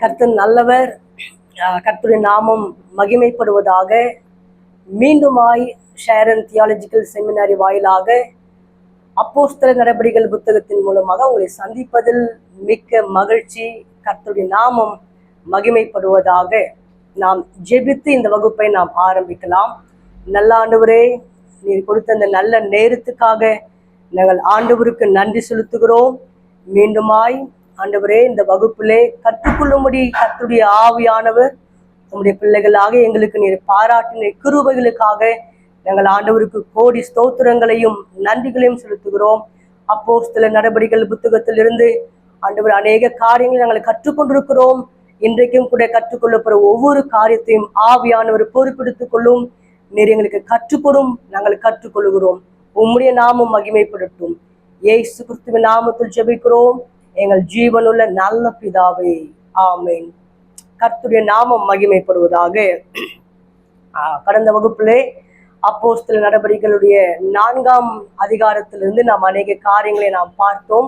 கர்த்தர் நல்லவர். கர்த்தருடைய நாமம் மகிமைப்படுவதாக. மீண்டுமாய் ஷேரன் தியாலஜிக்கல் செமினாரி வாயிலாக அப்போஸ்தலர் நடபடிகள் புத்தகத்தின் மூலமாக உங்களை சந்திப்பதில் மிக்க மகிழ்ச்சி. கர்த்தருடைய நாமம் மகிமைப்படுவதாக. நாம் ஜெபித்து இந்த வகுப்பை நாம் ஆரம்பிக்கலாம். நல்ல ஆண்டவரே, நீர் கொடுத்த இந்த நல்ல நேரத்துக்காக நாங்கள் ஆண்டவருக்கு நன்றி செலுத்துகிறோம். மீண்டுமாய் ஆண்டவரே, இந்த வகுப்பிலே கற்றுக்கொள்ளும்படி கர்த்தருடைய ஆவியானவர் நம்முடைய பிள்ளைகளாக எங்களுக்கு நீர் பாராட்டின கிருபைகளுக்காக நாங்கள் ஆண்டவருக்கு கோடி ஸ்தோத்திரங்களையும் நன்றிகளையும் செலுத்துகிறோம். அப்போஸ்தலர் நடபடிகள் புத்தகத்திலிருந்து ஆண்டவர் அநேக காரியங்களை நாங்கள் கற்றுக்கொண்டிருக்கிறோம். இன்றைக்கும் கூட கற்றுக்கொள்ளப்படுற ஒவ்வொரு காரியத்தையும் ஆவியானவர் பொறுப்பெடுத்துக் கொள்ளும். நீர் எங்களுக்கு கற்றுக்கொடும், நாங்கள் கற்றுக்கொள்கிறோம். உம்முடைய நாமம் மகிமைப்படட்டும். இயேசு கிறிஸ்துவின் நாமத்தில் ஜெபிக்கிறோம் எங்கள் ஜீவனுள்ள நல்ல பிதாவே, ஆமென். கர்த்தருடைய நாமம் மகிமைப்படுவதாக. கடந்த வகுப்பிலே அப்போஸ்தலர் நடபடிகளுடைய 4ஆம் அதிகாரத்திலிருந்து நாம் அநேக காரியங்களை நாம் பார்த்தோம்.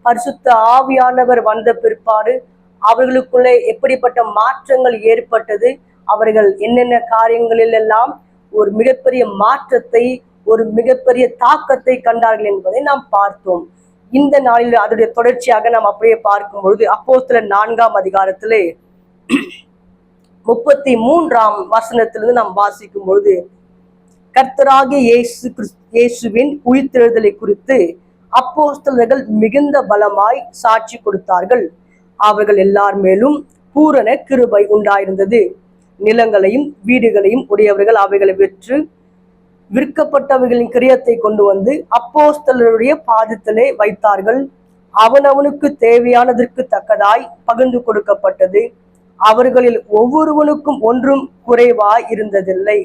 பரிசுத்த ஆவியானவர் வந்த பிற்பாடு அவர்களுக்குள்ளே எப்படிப்பட்ட மாற்றங்கள் ஏற்பட்டது, அவர்கள் என்னென்ன காரியங்களில் எல்லாம் ஒரு மிகப்பெரிய மாற்றத்தை, ஒரு மிகப்பெரிய தாக்கத்தை கண்டார்கள் என்பதை நாம் பார்த்தோம். இந்த நாளில் அதனுடைய தொடர்ச்சியாக நாம் அப்படியே பார்க்கும் பொழுது அப்போஸ்தலர் 4ஆம் அதிகாரத்திலே 33ஆம் வசனத்திலிருந்து நாம் வாசிக்கும் பொழுது, கர்த்தராகிய இயேசுவின் உயிர்த்தெழுதலை குறித்து அப்போஸ்தலர்கள் மிகுந்த பலமாய் சாட்சி கொடுத்தார்கள். அவர்கள் எல்லார் மேலும் பூரண கிருபை உண்டாயிருந்தது. நிலங்களையும் வீடுகளையும் உடையவர்கள் அவைகளை விற்கப்பட்டவைகளின் கிரியத்தை கொண்டு வந்து அப்போஸ்தலருடைய பாதத்திலே வைத்தார்கள். அவனவனுக்கு தேவையானதற்கு தக்கதாய் பகிர்ந்து கொடுக்கப்பட்டது. அவர்களில் ஒவ்வொருவனுக்கும் ஒன்றும் குறைவாய் இருந்ததில்லை.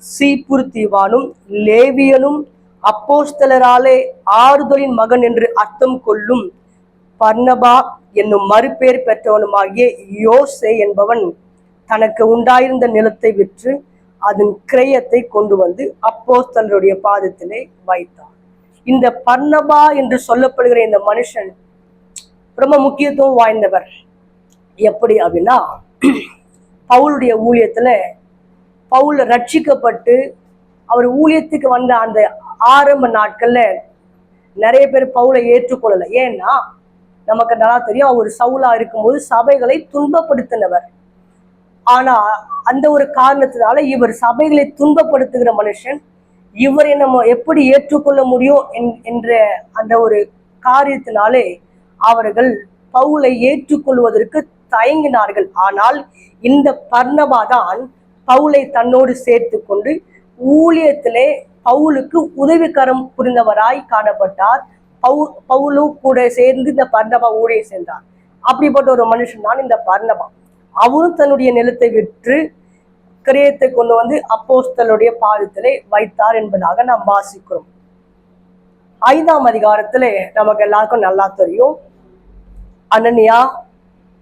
சீப்புரு தீவானும் லேவியனும் அப்போஸ்தலராலே ஆறுதலின் மகன் என்று அர்த்தம் கொள்ளும் பர்னபா என்னும் மறுபேர் பெற்றவனுமாகிய யோசே என்பவன் தனக்கு உண்டாயிருந்த நிலத்தை விற்று அதன் கிரயத்தை கொண்டு வந்து அப்போஸ்தலருடைய பாதத்திலே வைத்தார். இந்த பர்னபா என்று சொல்லப்படுகிற இந்த மனுஷன் ரொம்ப முக்கியத்துவம் வாய்ந்தவர். எப்படி அப்படின்னா, பவுலுடைய ஊழியத்துல பவுல் ரட்சிக்கப்பட்டு அவர் ஊழியத்துக்கு வந்த அந்த ஆரம்ப நாட்கள்ல நிறைய பேர் பவுலை ஏற்றுக்கொள்ளல. ஏன்னா நமக்கு நல்லா தெரியும், அவர் சவுலா இருக்கும்போது சபைகளை துன்பப்படுத்தினவர். ஆனா அந்த ஒரு காரணத்தினால இவர் சபைகளை துன்பப்படுத்துகிற மனுஷன், இவரை நம்ம எப்படி ஏற்றுக்கொள்ள முடியும் என்ற அந்த ஒரு காரியத்தினாலே அவர்கள் பவுலை ஏற்றுக்கொள்வதற்கு தயங்கினார்கள். ஆனால் இந்த பர்னபா தான் பவுலை தன்னோடு சேர்த்து கொண்டு ஊழியத்திலே பவுலுக்கு உதவிகரம் புரிந்தவராய் காணப்பட்டார். பவுலு கூட சேர்ந்து இந்த பர்னபா ஊழிய சேர்ந்தார். அப்படிப்பட்ட ஒரு மனுஷன் தான் இந்த பர்னபா. அவரும் தன்னுடைய நிலத்தை விற்று கிரயத்தை கொண்டு வந்து அப்போஸ்தலருடைய பாதத்திலே வைத்தார் என்பதாக நாம் வாசிக்கிறோம். 5ஆம் அதிகாரத்திலே நமக்கு எல்லாருக்கும் நல்லா தெரியும், அனனியா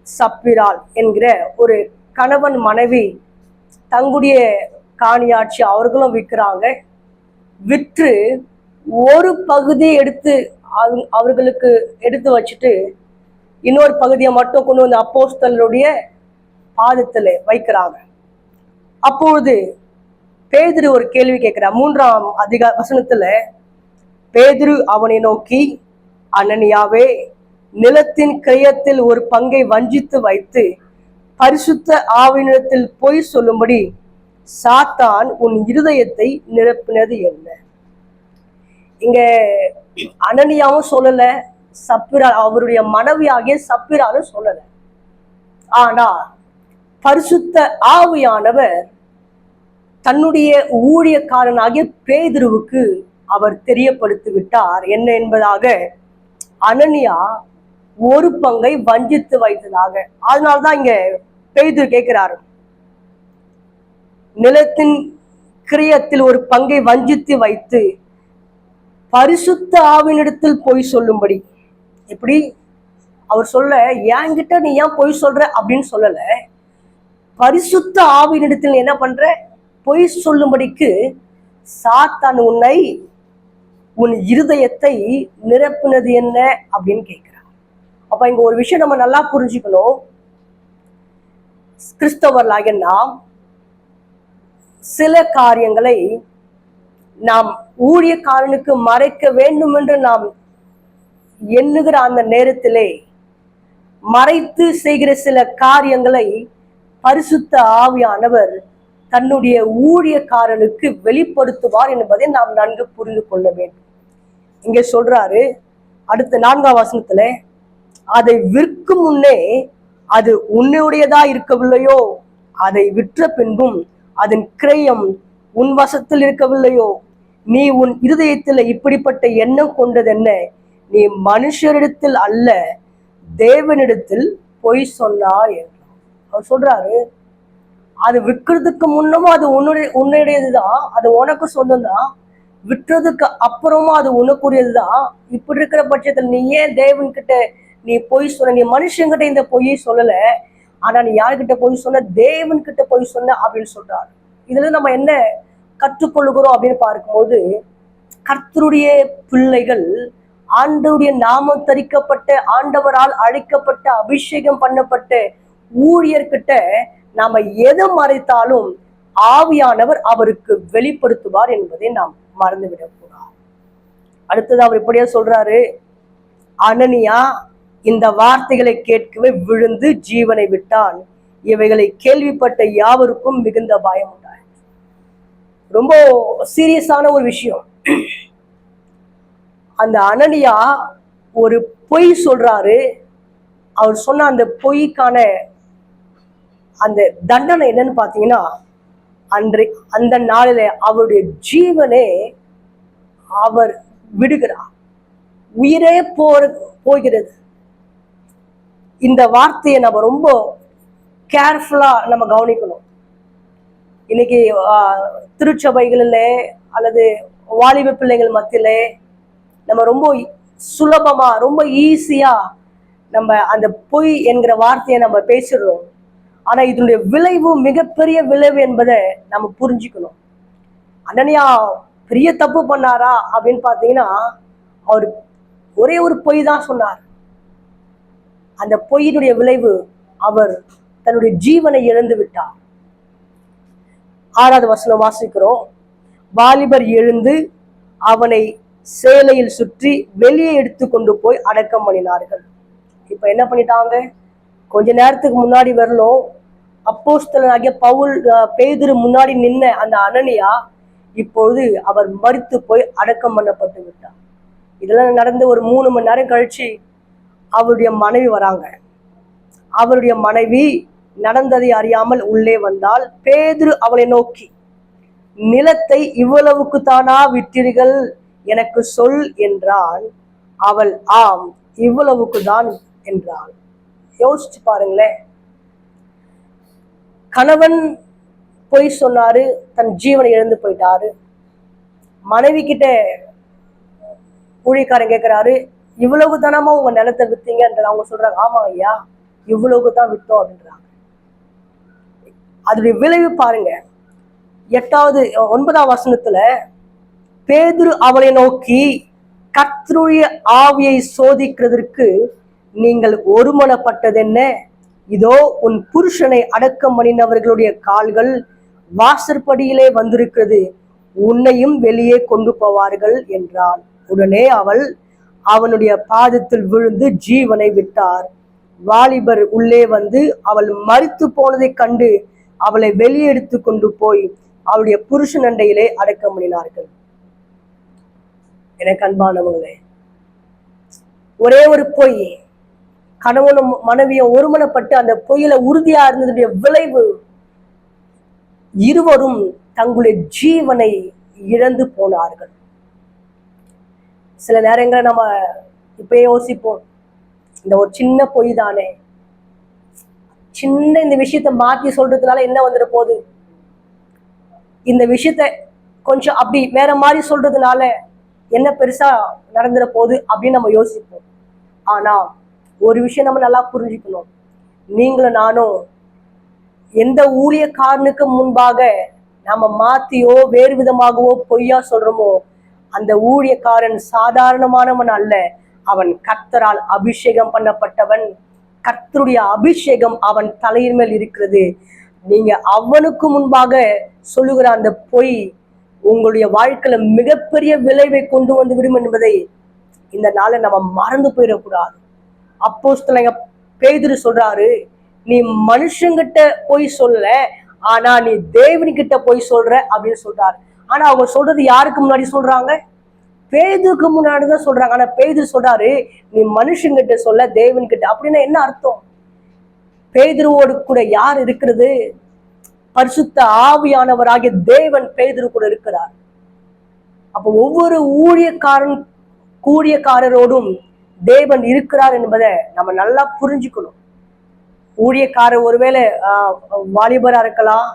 சப்பிரால் என்கிற ஒரு கணவன் மனைவி தங்களுடைய காணியாட்சி அவர்களும் விற்கிறாங்க. விற்று ஒரு பகுதியை எடுத்து அவர்களுக்கு எடுத்து வச்சுட்டு இன்னொரு பகுதியை மட்டும் கொண்டு வந்து அப்போஸ்தலருடைய பாதத்துல வைக்கிறாங்க. அப்பொழுது பேதுரு ஒரு கேள்வி கேட்கிறார். 3ஆம் வசனத்துல பேதுரு அவனை நோக்கி, அனனியாவே, நிலத்தின் கிரயத்தில் ஒரு பங்கை வஞ்சித்து வைத்து பரிசுத்த ஆவியினிடத்தில் பொய் சொல்லும்படி சாத்தான் உன் இருதயத்தை நிரப்பினது என்ன? இங்க அனனியாவும் சொல்லல, சப்பிரா அவருடைய மனைவியாகிய சப்பிராலும் சொல்லல. ஆனா பரிசுத்த ஆவியானவர் தன்னுடைய ஊழியக்காரனாகிய பேதுருவுக்கு அவர் தெரியப்படுத்தி விட்டார் என்ன என்பதாக. அனனியா ஒரு பங்கை வஞ்சித்து வைத்ததாக. அதனால்தான் இங்க பேதுரு கேட்கிறாரு, நிலத்தின் கிரியத்தில் ஒரு பங்கை வஞ்சித்து வைத்து பரிசுத்த ஆவியினிடத்தில் பொய் சொல்லும்படி. எப்படி அவர் சொல்ல, என்கிட்ட நீ ஏன் பொய் சொல்ற அப்படின்னு சொல்லல, பரிசுத்த ஆவியினிடத்தில் என்ன பண்ற, பொய் சொல்லும்படிக்கு சாத்தான் உன்னை உன் இருதயத்தை நிரப்புனது என்ன அப்படின்னு கேட்கிறார். அப்ப இங்க ஒரு விஷயம் நம்ம நல்லா புரிஞ்சுக்கணும். கிறிஸ்தவர்களாகிய நாம் சில காரியங்களை நாம் ஊழியக்காரனுக்கு மறைக்க வேண்டும் என்று நாம் எண்ணுகிற அந்த நேரத்திலே மறைத்து செய்கிற சில காரியங்களை பரிசுத்த ஆவியானவர் தன்னுடைய ஊழியக்காரனுக்கு வெளிப்படுத்துவார் என்பதை நாம் நன்கு புரிந்து கொள்ள வேண்டும். இங்க சொல்றாரு அடுத்த 4ஆம் வசனத்துல, அதை விற்கும் முன்னே அது உன்னுடையதா இருக்கவில்லையோ, அதை விற்ற பின்பும் அதன் கிரயம் உன் வசத்தில் இருக்கவில்லையோ, நீ உன் இருதயத்தில் இப்படிப்பட்ட எண்ணம் கொண்டதென்ன, நீ மனுஷரிடத்தில் அல்ல தேவனிடத்தில் பொய் சொன்னாய் என்றார். அவர் சொல்றாரு, அது விற்கிறதுக்கு முன்னமும் அது உன்னுடையதுதான், அது உனக்கு சொந்தம்தான், விற்றதுக்கு அப்புறமும் அது உனக்குரியதுதான். இப்படி இருக்கிற பட்சத்தில் நீ ஏன் தேவன்கிட்ட நீ பொய் சொன்ன? நீ மனுஷங்கிட்ட இந்த பொய்யை சொல்லல, ஆனா நீ யாருக்கிட்ட பொய் சொன்ன? தேவன் கிட்ட பொய் சொன்ன அப்படின்னு சொல்றாரு. இதுல நம்ம என்ன கற்றுக்கொள்கிறோம் அப்படின்னு பார்க்கும்போது, கர்த்தருடைய பிள்ளைகள், ஆண்டவருடைய நாமம் தரிக்கப்பட்ட, ஆண்டவரால் அழைக்கப்பட்ட, அபிஷேகம் பண்ணப்பட்ட ஊழியர்கிட்ட நாம எதை மறைத்தாலும் ஆவியானவர் அவருக்கு வெளிப்படுத்துவார் என்பதை நாம் மறந்துவிடக்கூடாது. அடுத்தது அவர் இப்படியா சொல்றாரு, அனனியா இந்த வார்த்தைகளை கேட்கவே விழுந்து ஜீவனை விட்டான். இவைகளை கேள்விப்பட்ட யாவருக்கும் மிகுந்த பயம் உண்டாயிற்று. ரொம்ப சீரியஸான ஒரு விஷயம். அந்த அனனியா ஒரு பொய் சொல்றாரு. அவர் சொன்ன அந்த பொய்க்கான அந்த தண்டனை என்னன்னு பாத்தீங்கன்னா, அந்த நாளில அவருடைய ஜீவனே அவர் விடுகிறார், உயிரே போகிறது. இந்த வார்த்தையை நம்ம ரொம்ப கேர்ஃபுல்லா நம்ம கவனிக்கணும். இன்னைக்கு திருச்சபைகளிலே அல்லது வாலிப பிள்ளைகள் மத்தியிலே நம்ம ரொம்ப சுலபமா, ரொம்ப ஈஸியா நம்ம அந்த பொய் என்கிற வார்த்தையை நம்ம பேசிடுறோம். ஆனா இதனுடைய விளைவு மிகப்பெரிய விளைவு என்பதை நம்ம புரிஞ்சுக்கணும். அனனியா பெரிய தப்பு பண்ணாரா அப்படின்னு பாத்தீங்கன்னா, அவர் ஒரே ஒரு பொய் தான் சொன்னார். அந்த பொய்யினுடைய விளைவு அவர் தன்னுடைய ஜீவனை இழந்து விட்டார். 6வது வசனம் வாசிக்கிறோம். வாலிபர் எழுந்து அவனை சேலையில் சுற்றி வெளியே எடுத்து கொண்டு போய் அடக்கம் பண்ணினார்கள். இப்ப என்ன பண்ணிட்டாங்க? கொஞ்ச நேரத்துக்கு முன்னாடி வரலும் அப்போஸ்தலனாகிய பேதுரு முன்னாடி நின்ன அந்த அனனியா இப்பொழுது அவர் மரித்து போய் அடக்கம் பண்ணப்பட்டு விட்டார். இதெல்லாம் நடந்து ஒரு 3 மணி நேரம் கழிச்சு அவருடைய மனைவி வராங்க. அவருடைய மனைவி நடந்ததை அறியாமல் உள்ளே வந்தால், பேதுரு அவளை நோக்கி, நிலத்தை இவ்வளவுக்கு தானா விற்றீர்கள், எனக்கு சொல் என்றான். அவள் ஆம், இவ்வளவுக்கு தான் என்றாள். யோசிச்சு பாருங்களேன். கணவன் பொய் சொன்னாரு, தன் ஜீவனை இழந்து போயிட்டாரு. மனைவி கிட்ட ஊழியக்காரன் கேட்கிறாரு, இவ்வளவு தானமா உங்க நிலத்தை வித்தீங்கன்ற. அவங்க சொல்றாங்க, ஆமா ஐயா, இவ்வளவுக்கு தான் வித்தோம் அப்படின்றாங்க. அதோடைய விளைவு பாருங்க. 9ஆம் வசனத்துல, பேதுரு அவளை நோக்கி, கர்த்தருடைய ஆவியை சோதிக்கிறதற்கு நீங்கள் ஒருமனப்பட்டதென்ன? இதோ உன் புருஷனை அடக்கம் பண்ணினவர்களுடைய கால்கள் வாசற்படியிலே வந்திருக்கிறது, உன்னையும் வெளியே கொண்டு போவார்கள் என்றாள். உடனே அவள் அவனுடைய பாதத்தில் விழுந்து ஜீவனை விட்டார். வாலிபர் உள்ளே வந்து அவள் மரித்து போனதை கண்டு அவளை வெளியே எடுத்து கொண்டு போய் அவளுடைய புருஷன் அண்டையிலே அடக்கம் பண்ணினார்கள். எனக்கு அன்பானவங்களே, ஒரே ஒரு பொய், கணவனும் மனைவியும் ஒருமனப்பட்டு அந்த பொய்யில உறுதியா இருந்ததுடைய விளைவு, இருவரும் தங்களுடைய ஜீவனை இழந்து போனார்கள். சில நேரங்களை நம்ம இப்பயே யோசிப்போம், இந்த ஒரு சின்ன பொய் தானே, சின்ன இந்த விஷயத்த மாத்தி சொல்றதுனால என்ன வந்துட போகுது, இந்த விஷயத்த கொஞ்சம் அப்படி வேற மாதிரி சொல்றதுனால என்ன பெருசா நடந்துட போகுது அப்படின்னு நம்ம யோசிப்போம். ஆனா ஒரு விஷயம் நம்ம நல்லா புரிஞ்சுக்கணும். நீங்களும் நானும் எந்த ஊழியக்காரனுக்கு முன்பாக நம்ம மாத்தியோ வேறு விதமாகவோ பொய்யா சொல்றோமோ, அந்த ஊழியக்காரன் சாதாரணமானவன் அல்ல. அவன் கர்த்தரால் அபிஷேகம் பண்ணப்பட்டவன், கர்த்தருடைய அபிஷேகம் அவன் தலையின் மேல் இருக்கிறது. நீங்க அவனுக்கு முன்பாக சொல்லுகிற அந்த பொய் உங்களுடைய வாழ்க்கையில மிகப்பெரிய விளைவை கொண்டு வந்து விடும் என்பதை இந்த நாளை நம்ம மறந்து போயிடக்கூடாது. அப்போஸ்தலன் பேதுரு சொல்றாரு, நீ மனுஷங்கிட்ட போய் சொல்ல, ஆனா நீ தேவன்கிட்ட போய் சொல்ற அப்படின்னு சொல்றாரு. ஆனா அவங்க சொல்றது யாருக்கு முன்னாடி சொல்றாங்க? பேதுருக்கு முன்னாடிதான் சொல்றாங்க. ஆனா பேதுரு சொல்றாரு, நீ மனுஷங்கிட்ட சொல்ல, தேவன்கிட்ட. அப்படின்னா என்ன அர்த்தம்? பேதுருவோடு கூட யார் இருக்கிறது? பரிசுத்த ஆவியானவராகிய தேவன் பேதுரு கூட இருக்கிறார். அப்ப ஒவ்வொரு ஊழியக்காரரோடும் தேவன் இருக்கிறார் என்பதை நம்ம நல்லா புரிஞ்சுக்கணும். ஊழியக்காரர் ஒருவேளை வாலிபரா இருக்கலாம்,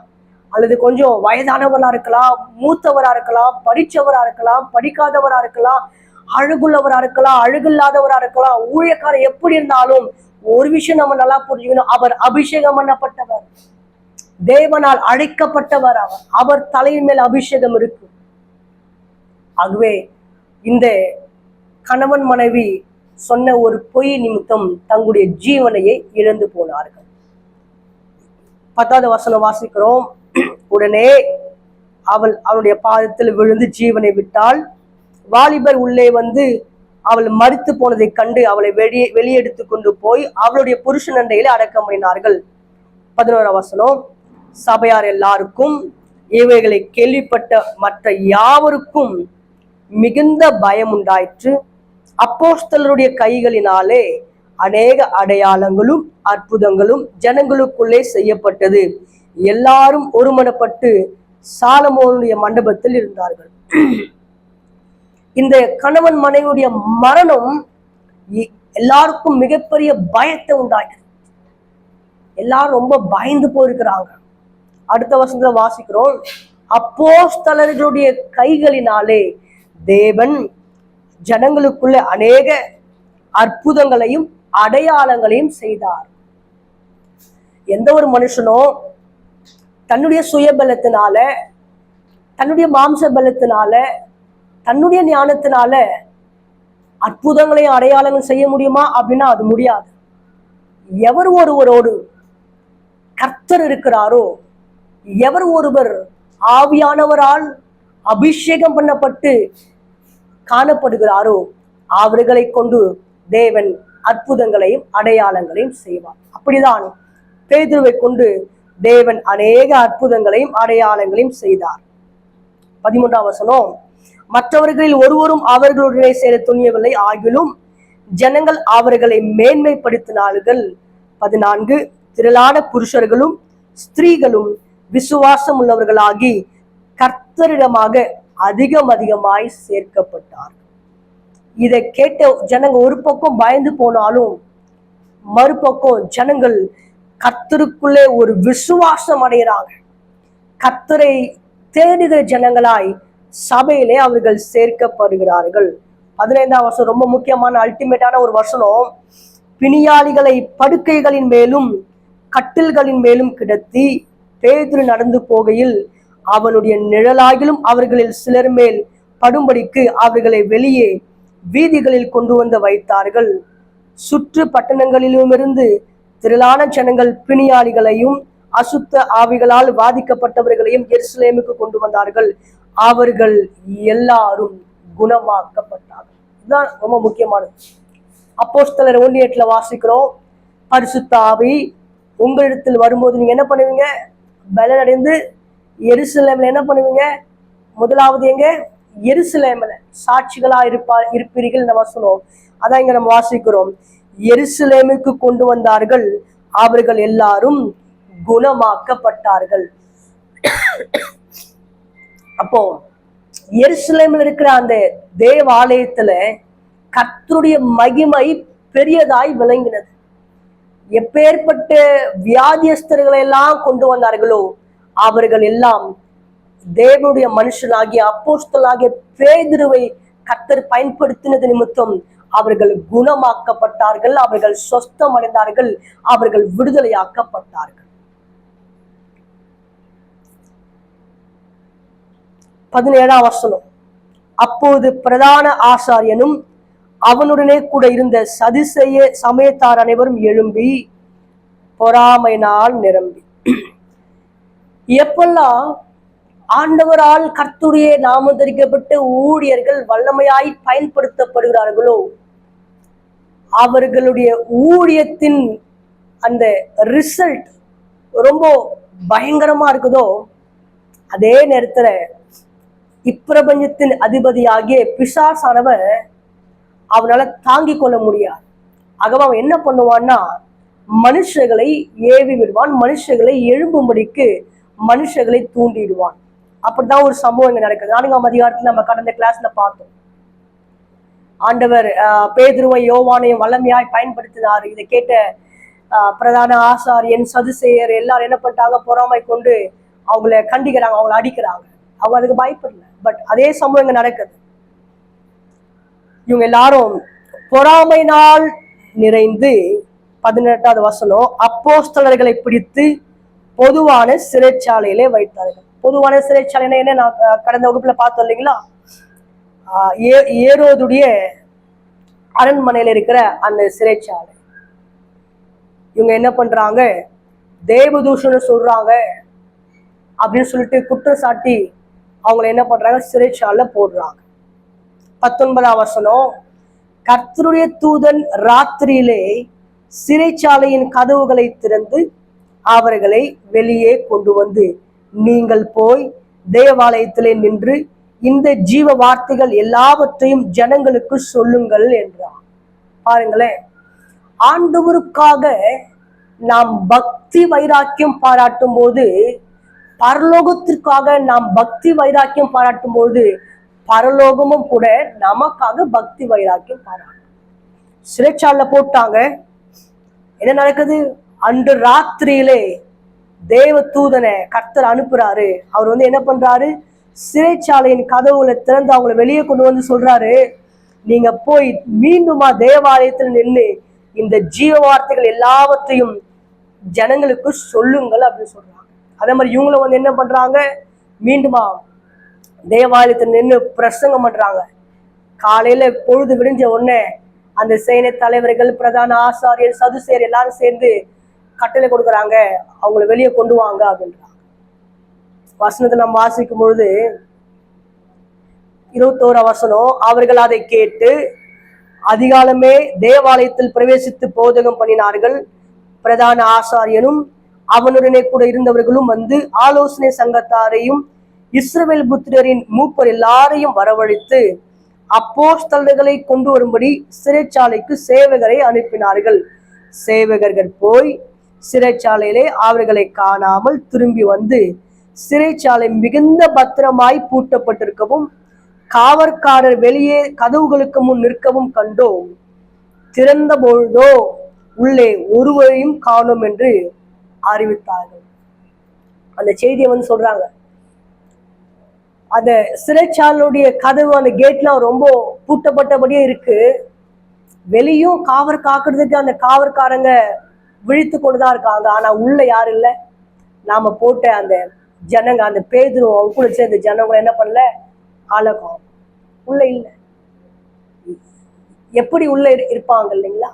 அல்லது கொஞ்சம் வயதானவரா இருக்கலாம், மூத்தவரா இருக்கலாம், படிச்சவரா இருக்கலாம், படிக்காதவரா இருக்கலாம், அழகுள்ளவரா இருக்கலாம், அழகில்லாதவரா இருக்கலாம். ஊழியக்காரர் எப்படி இருந்தாலும் ஒரு விஷயம் நம்ம நல்லா புரிஞ்சுக்கணும், அவர் அபிஷேகம் பண்ணப்பட்டவர், தேவனால் அழைக்கப்பட்டவர். அவர் தலையின் மேல் அபிஷேகம் இருக்கு. ஆகவே இந்த கணவன் மனைவி சொன்ன ஒரு பொய் நிமித்தம் தங்களுடைய ஜீவனையை இழந்து போனார்கள். 10வது வசனம் வாசிக்கிறோம். உடனே அவளுடைய பாதத்தில் விழுந்து ஜீவனை விட்டாள். வாலிபர் உள்ளே வந்து அவள் மரித்து போனதை கண்டு அவளை வெளியெடுத்து கொண்டு போய் அவளுடைய புருஷன் அண்டையில அடக்கம் பண்ணினார்கள். 11வது வசனம், சபையார் எல்லாருக்கும் இவைகளை கேள்விப்பட்ட மற்ற யாவருக்கும் மிகுந்த பயம் உண்டாயிற்று. அப்போஸ்தலருடைய கைகளினாலே அநேக அடையாளங்களும் அற்புதங்களும் ஜனங்களுக்குள்ளே செய்யப்பட்டது. எல்லாரும் ஒருமனப்பட்டு சாலமோனுடைய மண்டபத்தில் இருந்தார்கள். இந்த கணவன் மனைவியுடைய மரணம் எல்லாருக்கும் மிகப்பெரிய பயத்தை உண்டாகிறது. எல்லாரும் ரொம்ப பயந்து போயிருக்கிறாங்க. அடுத்த வசனத்துல வாசிக்கிறோம், அப்போஸ்தலர்களுடைய கைகளினாலே தேவன் ஜனங்களுக்குள்ள அநேக அற்புதங்களையும் அடையாளங்களையும் செய்தார். எந்த ஒரு மனுஷனும் தன்னுடைய சுயபலத்தினால, தன்னுடைய மாம்ச பலத்தினால, தன்னுடைய ஞானத்தினால அற்புதங்களையும் அடையாளங்கள் செய்ய முடியுமா அப்படின்னா அது முடியாது. எவர் ஒருவரோடு கர்த்தர் இருக்கிறாரோ, எவர் ஒருவர் ஆவியானவரால் அபிஷேகம் பண்ணப்பட்டு காணப்படுகிறாரோ அவர்களை கொண்டு தேவன் அற்புதங்களையும் அடையாளங்களையும் செய்வார். அப்படிதான் பேதுருவை கொண்டு தேவன் அநேக அற்புதங்களையும் அடையாளங்களையும் செய்தார். 13வது வசனம், மற்றவர்களில் ஒருவரும் அவர்களுடனே சேர துணியவில்லை, ஆகிலும் ஜனங்கள் அவர்களை மேன்மைப்படுத்தினார்கள். 14, திரளான புருஷர்களும் ஸ்திரீகளும் விசுவாசம் உள்ளவர்களாகி கர்த்தரிடமாக அதிகமாய் சேர்க்கப்பட்டார். இதை கேட்ட ஜனங்க ஒரு பக்கம் பயந்து போனாலும் மறுபக்கம் ஜனங்கள் கர்த்தருக்குள்ளே ஒரு விசுவாசம் அடைகிறாங்க. கர்த்தரை தேடுகிற ஜனங்களாய் சபையிலே அவர்கள் சேர்க்கப்படுகிறார்கள். 15வது வசனம் ரொம்ப முக்கியமான அல்டிமேட்டான ஒரு வசனம். பிணியாளிகளை படுக்கைகளின் மேலும் கட்டில்களின் மேலும் கிடத்தி பேதுரு நடந்து போகையில் அவனுடைய நிழலாகிலும் அவர்களில் சிலர் மேல் படும்படிக்கு அவர்களை வெளியே வீதிகளில் கொண்டு வந்து வைத்தார்கள். சுற்று பட்டணங்களிலுமிருந்து திரளான ஜனங்கள் பிணியாளிகளையும் அசுத்த ஆவிகளால் பாதிக்கப்பட்டவர்களையும் எருசலேமுக்கு கொண்டு வந்தார்கள். அவர்கள் எல்லாரும் குணமாக்கப்பட்டார்கள். இதுதான் ரொம்ப முக்கியமானது. அப்போஸ்தலர் 1:8 வாசிக்கிறோம், பரிசுத்த ஆவி உங்களிடத்தில் வரும்போது நீங்க என்ன பண்ணுவீங்க? பலனடைந்து எருசலேம்ல என்ன பண்ணுவீங்க? முதலாவது எங்க? எருசலேம்ல சாட்சிகளா இருப்பீர்கள் இந்த வசனம். அதான் இங்க நம்ம வாசிக்கிறோம். எருசலேமுக்கு கொண்டு வந்தார்கள், அவர்கள் எல்லாரும் குணமாக்கப்பட்டார்கள். அப்போ எருசலேம்ல இருக்கிற அந்த தேவாலயத்துல கர்த்தருடைய மகிமை பெரியதாய் விளங்கினது. எப்பேற்பட்ட வியாதியஸ்தர்களை எல்லாம் கொண்டு வந்தார்களோ அவர்கள் எல்லாம் தேவனுடைய மனுஷனாகிய அப்போஸ்தலனாகிய பேதுருவை கர்த்தர் பயன்படுத்தினது நிமித்தம் அவர்கள் குணமாக்கப்பட்டார்கள், அவர்கள் சொஸ்தம் அடைந்தார்கள், அவர்கள் விடுதலையாக்கப்பட்டார்கள். 17வது வசனம், அப்போது பிரதான ஆசாரியனும் அவனுடனே கூட இருந்த சதுசேய சமயத்தார் அனைவரும் எழும்பி பொறாமையினால் நிரம்பி. எப்பெல்லாம் ஆண்டவரால் கர்த்தருடைய நாமம் தரிக்கப்பட்ட ஊழியர்கள் வல்லமையாய் பயன்படுத்தப்படுகிறார்களோ, அவர்களுடைய ஊழியத்தின் அந்த ரிசல்ட் ரொம்ப பயங்கரமா இருக்குதோ, அதே நேரத்துல இப்பிரபஞ்சத்தின் அதிபதியாகிய பிசாசானவன் அவனால தாங்கிக் கொள்ள முடியாது. ஆகவே அவன் என்ன பண்ணுவான்னா, மனுஷர்களை ஏவி விடுவான், மனுஷர்களை எழும்பும்படிக்கு மனுஷர்களை தூண்டிடுவான். அப்படிதான் ஒரு சம்பவம் இங்க நடக்குது. 4ஆம் அதிகாரத்துல நம்ம கடந்த கிளாஸ்ல பார்த்தோம். ஆண்டவர் பேதுருவை யோவானையும் வல்லமையாய் பயன்படுத்தினார். இதை கேட்ட பிரதான ஆசாரியன் சதுசேயர் எல்லாரும் என்ன பண்ணிட்டாங்க, பொறாமை கொண்டு அவங்கள கண்டிக்கிறாங்க, அவங்கள அடிக்கிறாங்க. அவங்க அதுக்கு பயப்படல. பட் அதே சம்பவம் இங்க நடக்குது. இவங்க எல்லாரும் பொறாமையினால் நிறைந்து 18வது வசனம், அப்போஸ்தலர்களை பிடித்து பொதுவான சிறைச்சாலையிலே வைத்தார்கள். பொதுவான சிறைச்சாலை என்ன, நான் கடந்த வகுப்புல பார்த்தோம் இல்லைங்களா, ஏரோதுடைய அரண்மனையில இருக்கிற அந்த சிறைச்சாலை. இவங்க என்ன பண்றாங்க, தேவதூஷணம் சொல்றாங்க அப்படின்னு சொல்லிட்டு குற்றம் சாட்டி அவங்களை என்ன பண்றாங்க, சிறைச்சாலை போடுறாங்க. 19ஆம் வசனம், கர்த்தருடைய தூதன் ராத்திரியிலே சிறைச்சாலையின் கதவுகளை திறந்து அவர்களை வெளியே கொண்டு வந்து, நீங்கள் போய் தேவாலயத்திலே நின்று இந்த ஜீவ வார்த்தைகள் எல்லாவற்றையும் ஜனங்களுக்கு சொல்லுங்கள் என்றார். பாருங்களேன், ஆண்டவருக்காக நாம் பக்தி வைராக்கியம் பாராட்டும் போது, பரலோகத்திற்காக நாம் பக்தி வைராக்கியம் பாராட்டும் போது, பரலோகமும் கூட நமக்காக பக்தி வைராக்கியம் பாராட்டும். சிறைச்சாலை போட்டாங்க. என்ன நடக்குது, அன்று ராத்திரியிலே தேவ தூதனை கர்த்தர் அனுப்புறாரு. அவர் வந்து என்ன பண்றாரு, சிறைச்சாலையின் கதவுகளை திறந்து அவங்களை வெளியே கொண்டு வந்து சொல்றாரு, நீங்க போய் மீண்டுமா தேவாலயத்தில் நின்று இந்த ஜீவ வார்த்தைகள் எல்லாவற்றையும் ஜனங்களுக்கு சொல்லுங்கள் அப்படின்னு சொல்றாங்க. அதே மாதிரி இவங்களும் வந்து என்ன பண்றாங்க, மீண்டுமா தேவாலயத்தில் நின்று பிரசங்கம் பண்றாங்க. காலையில பொழுது விடிஞ்ச உடனே அந்த சேனை தலைவர்கள், பிரதான ஆசாரியர், சதுசேயர் எல்லாரும் சேர்ந்து கட்டளை கொடுக்குறாங்க, அவங்களை வெளியே கொண்டு வாங்க அப்படின்றாங்க. வசனத்தை நம்ம வாசிக்கும் பொழுது 21ஆம் வசனம், அவர்கள் அதை கேட்டு அதிகாலமே தேவாலயத்தில் பிரவேசித்து போதகம் பண்ணினார்கள். பிரதான ஆசாரியனும் அவனுடனே கூட இருந்தவர்களும் வந்து ஆலோசனை சங்கத்தாரையும் இஸ்ரவேல் புத்திரரின் மூப்பர் எல்லாரையும் வரவழைத்து அப்போஸ்தலர்களை கொண்டு வரும்படி சிறைச்சாலைக்கு சேவகரை அனுப்பினார்கள். சேவகர்கள் போய் சிறைச்சாலையிலே அவர்களை காணாமல் திரும்பி வந்து, சிறைச்சாலை மிகுந்த பத்திரமாய் பூட்டப்பட்டிருக்கவும் காவற்காரர் வெளியே கதவுகளுக்கு முன் நிற்கவும் கண்டோம். திறந்த பொழுதோ உள்ளே ஒருவரையும் காணோம் என்று அறிவித்தார்கள். அந்த செய்தியை வந்து சொல்றாங்க. அந்த சிறைச்சாலையுடைய கதவு, அந்த கேட்லாம் ரொம்ப பூட்டப்பட்டபடியே இருக்கு. வெளியும் காவல் காக்குறதுக்கு அந்த காவற்காரங்க விழித்து கொண்டுதான் இருக்காங்க. ஆனா உள்ள யாரும் இல்லை. நாம போட்ட அந்த ஜனங்க, அந்த பேதுரு அவங்க கூட சேர்ந்த ஜனங்களை என்ன பண்ணல, ஆலகம் உள்ள இல்லை. எப்படி உள்ள இருப்பாங்க இல்லைங்களா?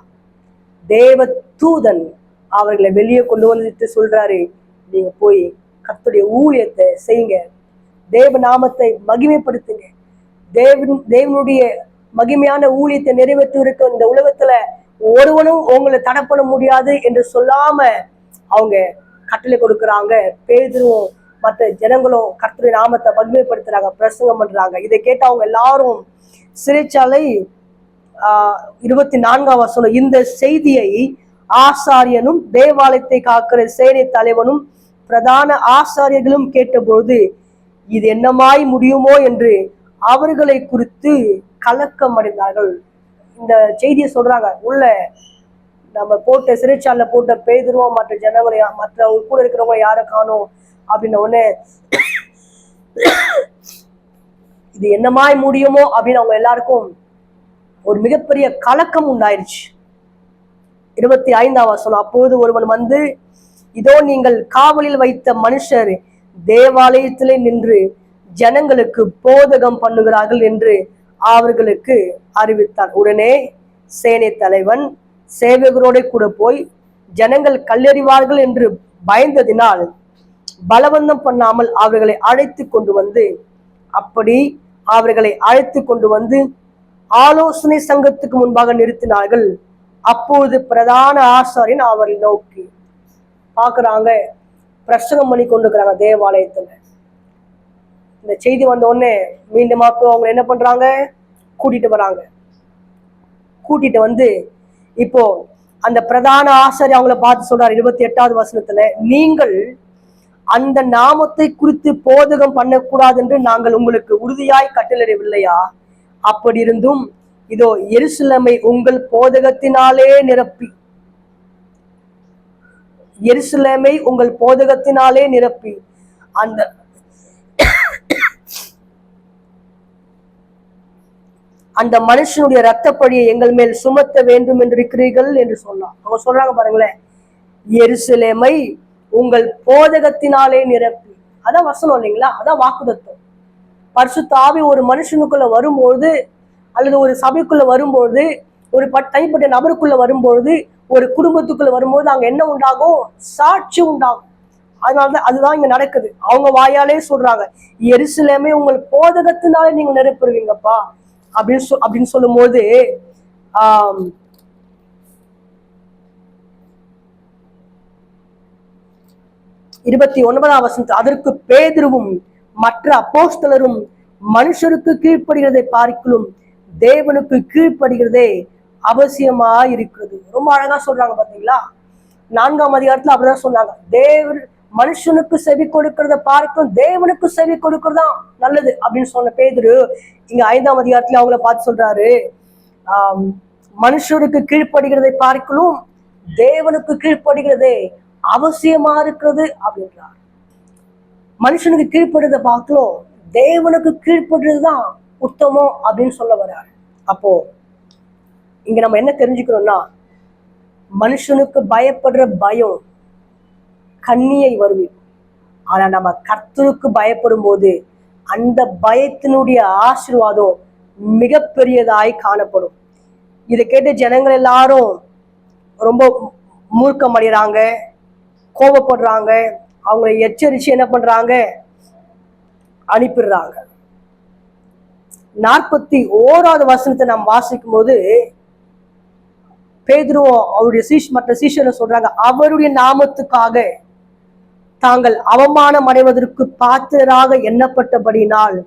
தேவ தூதன் அவர்களை வெளியே கொண்டு வந்துட்டு சொல்றாரு, நீங்க போய் கர்த்தருடைய ஊழியத்தை செய்யுங்க, தேவ நாமத்தை மகிமைப்படுத்துங்க, தேவனுடைய மகிமையான ஊழியத்தை நிறைவேற்றுவதற்கு இந்த உலகத்துல ஒருவனும் உங்களை தடை பண்ண முடியாது என்று சொல்லாம அவங்க கட்டளை கொடுக்குறாங்க. பேதுருவும் மற்ற ஜனங்களும் கர்த்தருடைய நாமத்தை மகிமைப்படுத்துறாங்க, பிரசங்கம் பண்றாங்க. இதை கேட்டு அவங்க எல்லாரும் சிறைச்சாலை 24ஆம் வசனம், இந்த செய்தியை ஆசாரியனும் தேவாலயத்தை காக்கிற சேனை தலைவனும் பிரதான ஆசாரியர்களும் கேட்டபோது இது என்னமாய் முடியுமோ என்று அவர்களை குறித்து கலக்கம் அடைந்தார்கள். இந்த செய்தியை சொல்றாங்க. உள்ள நம்ம போட்ட சிறைச்சாலை போட்ட பேதுருவோம் மற்ற ஜனங்களையா, மற்ற கூட இருக்கிறவங்க யாரை காணோம் அப்படின்ன உடனே இது என்னமாய் முடியுமோ அப்படின்னு அவங்க எல்லாருக்கும் ஒரு மிகப்பெரிய கலக்கம் உண்டாயிருச்சு. 25ஆம் வசனம், அப்போது ஒருவன் வந்து, இதோ நீங்கள் காவலில் வைத்த மனுஷர் தேவாலயத்திலே நின்று ஜனங்களுக்கு போதகம் பண்ணுகிறார்கள் என்று அவர்களுக்கு அறிவித்தார். உடனே சேனை தலைவன் சேவகரோட கூட போய் ஜனங்கள் கல்லெறிவார்கள் என்று பயந்ததினால் பலவந்தம் பண்ணாமல் அவர்களை அழைத்து கொண்டு வந்து ஆலோசனை சங்கத்துக்கு முன்பாக நிறுத்தினார்கள். அப்போது பிரதான ஆசாரியன் அவரை நோக்கி பாக்குறாங்க, பிரசங்கம் பண்ணி கொண்டிருக்கிறாங்க தேவாலயத்துல. இந்த செய்தி வந்த உடனே மீண்டும் அவங்க என்ன பண்றாங்க, கூட்டிட்டு வராங்க. கூட்டிட்டு வந்து இப்போ அந்த பிரதான ஆசாரியர் அவங்கள பார்த்து சொல்றாரு 28வது வசனத்துல, நீங்கள் அந்த நாமத்தை குறித்து போதகம் பண்ணக்கூடாது என்று நாங்கள் உங்களுக்கு உறுதியாய் கட்டளையிடவில்லையா? அப்படி இருந்தும் இதோ எருசலேமை உங்கள் போதகத்தினாலே நிரப்பி அந்த மனுஷனுடைய ரத்தப்பழியை எங்கள் மேல் சுமத்த வேண்டும் என்று இருக்கிறீர்கள் என்று சொன்னார். அவங்க சொல்றாங்க பாருங்களேன், எருசலேமை உங்கள் போதகத்தினாலே நிரப்பி. அதான் வசனம் இல்லைங்களா, அதான் வாக்குத்தத்தம். பரிசுத்த ஆவி ஒரு மனுஷனுக்குள்ள வரும்போது, அல்லது ஒரு சபைக்குள்ள வரும்போது, ஒரு தனிப்பட்ட நபருக்குள்ள வரும்போது, ஒரு குடும்பத்துக்குள்ள வரும்போது அங்க என்ன உண்டாகும்? சாட்சி உண்டாகும். அதனாலதான் அதுதான் இங்க நடக்குது. அவங்க வாயாலே சொல்றாங்க, எருசலேமை உங்கள் போதகத்தினாலே நீங்க நிரப்புவீங்கப்பா அப்படின்னு சொல்லும் போது 29ஆம் வசனத்தில், அதற்கு பேதுருவும் மற்ற அப்போஸ்தலரும் மனுஷருக்கு கீழ்ப்படுகிறதை பார்க்கலும் தேவனுக்கு கீழ்ப்படுகிறதே அவசியமா இருக்கிறது. ரொம்ப அழகா சொல்றாங்க பாத்தீங்களா. 4ஆம் அதிகாரத்துல அப்படிதான் சொன்னாங்க, மனுஷனுக்கு செவி கொடுக்கறத பார்க்கும் தேவனுக்கு செவி கொடுக்கறதா நல்லது அப்படின்னு சொன்ன பேதுரு இங்க 5ஆம் அதிகாரத்துல அவங்கள பார்த்து சொல்றாரு, மனுஷருக்கு கீழ்ப்படுகிறதை பார்க்கலும் தேவனுக்கு கீழ்ப்படுகிறதே அவசியமா இருக்கிறது அப்படின்றார். மனுஷனுக்கு கீழ்ப்படுறதை பார்க்கலும் தேவனுக்கு கீழ்ப்படுறதுதான் உத்தமம் அப்படின்னு சொல்ல வர்றாரு. அப்போ இங்க நம்ம என்ன தெரிஞ்சுக்கிறோம்னா, மனுஷனுக்கு பயப்படுற பயம் கண்ணியை வருவிக்கும். ஆனா நம்ம கர்த்தருக்கு பயப்படும் போது அந்த பயத்தினுடைய ஆசீர்வாதம் மிகப்பெரியதாய் காணப்படும். இதை கேட்டு ஜனங்கள் எல்லாரும் ரொம்ப மூர்க்கம் அடைகிறாங்க, கோபப்படுறாங்க. அவங்களை எச்சரிச்சு என்ன பண்றாங்க, அனுப்பிடுறாங்க. 41வது வசனத்தை நாம் வாசிக்கும் போது பேதுருவும் அவருடைய மற்ற சீஷர்கள் சொல்றாங்க, அவருடைய நாமத்துக்காக தாங்கள் அவமானம் அடைவதற்கு பாத்திரராக எண்ணப்பட்டபடினால்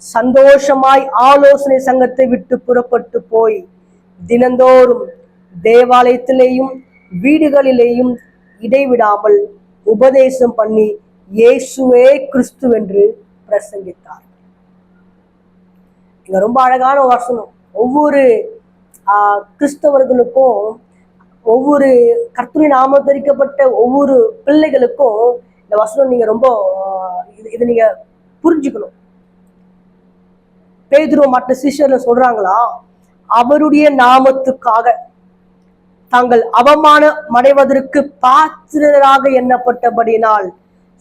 சந்தோஷமாய் ஆலோசனை சங்கத்தை விட்டு புறப்பட்டு போய் தினந்தோறும் தேவாலயத்திலேயும் வீடுகளிலேயும் இடைவிடாமல் உபதேசம் பண்ணி இயேசுவே கிறிஸ்து என்று பிரசங்கித்தார். இங்க ரொம்ப அழகான வசனம். ஒவ்வொரு கிறிஸ்தவர்களுக்கும், ஒவ்வொரு கர்த்தருடைய நாமம் தரிக்கப்பட்ட ஒவ்வொரு பிள்ளைகளுக்கும் இந்த வசனம் நீங்க ரொம்ப இதை நீங்க புரிஞ்சுக்கணும். பேதுரு மற்ற சீஷர்ல சொல்றாங்களா, அவருடைய நாமத்துக்காக தாங்கள் அவமானம் அடைவதற்கு பாத்திரராக எண்ணப்பட்டபடினால்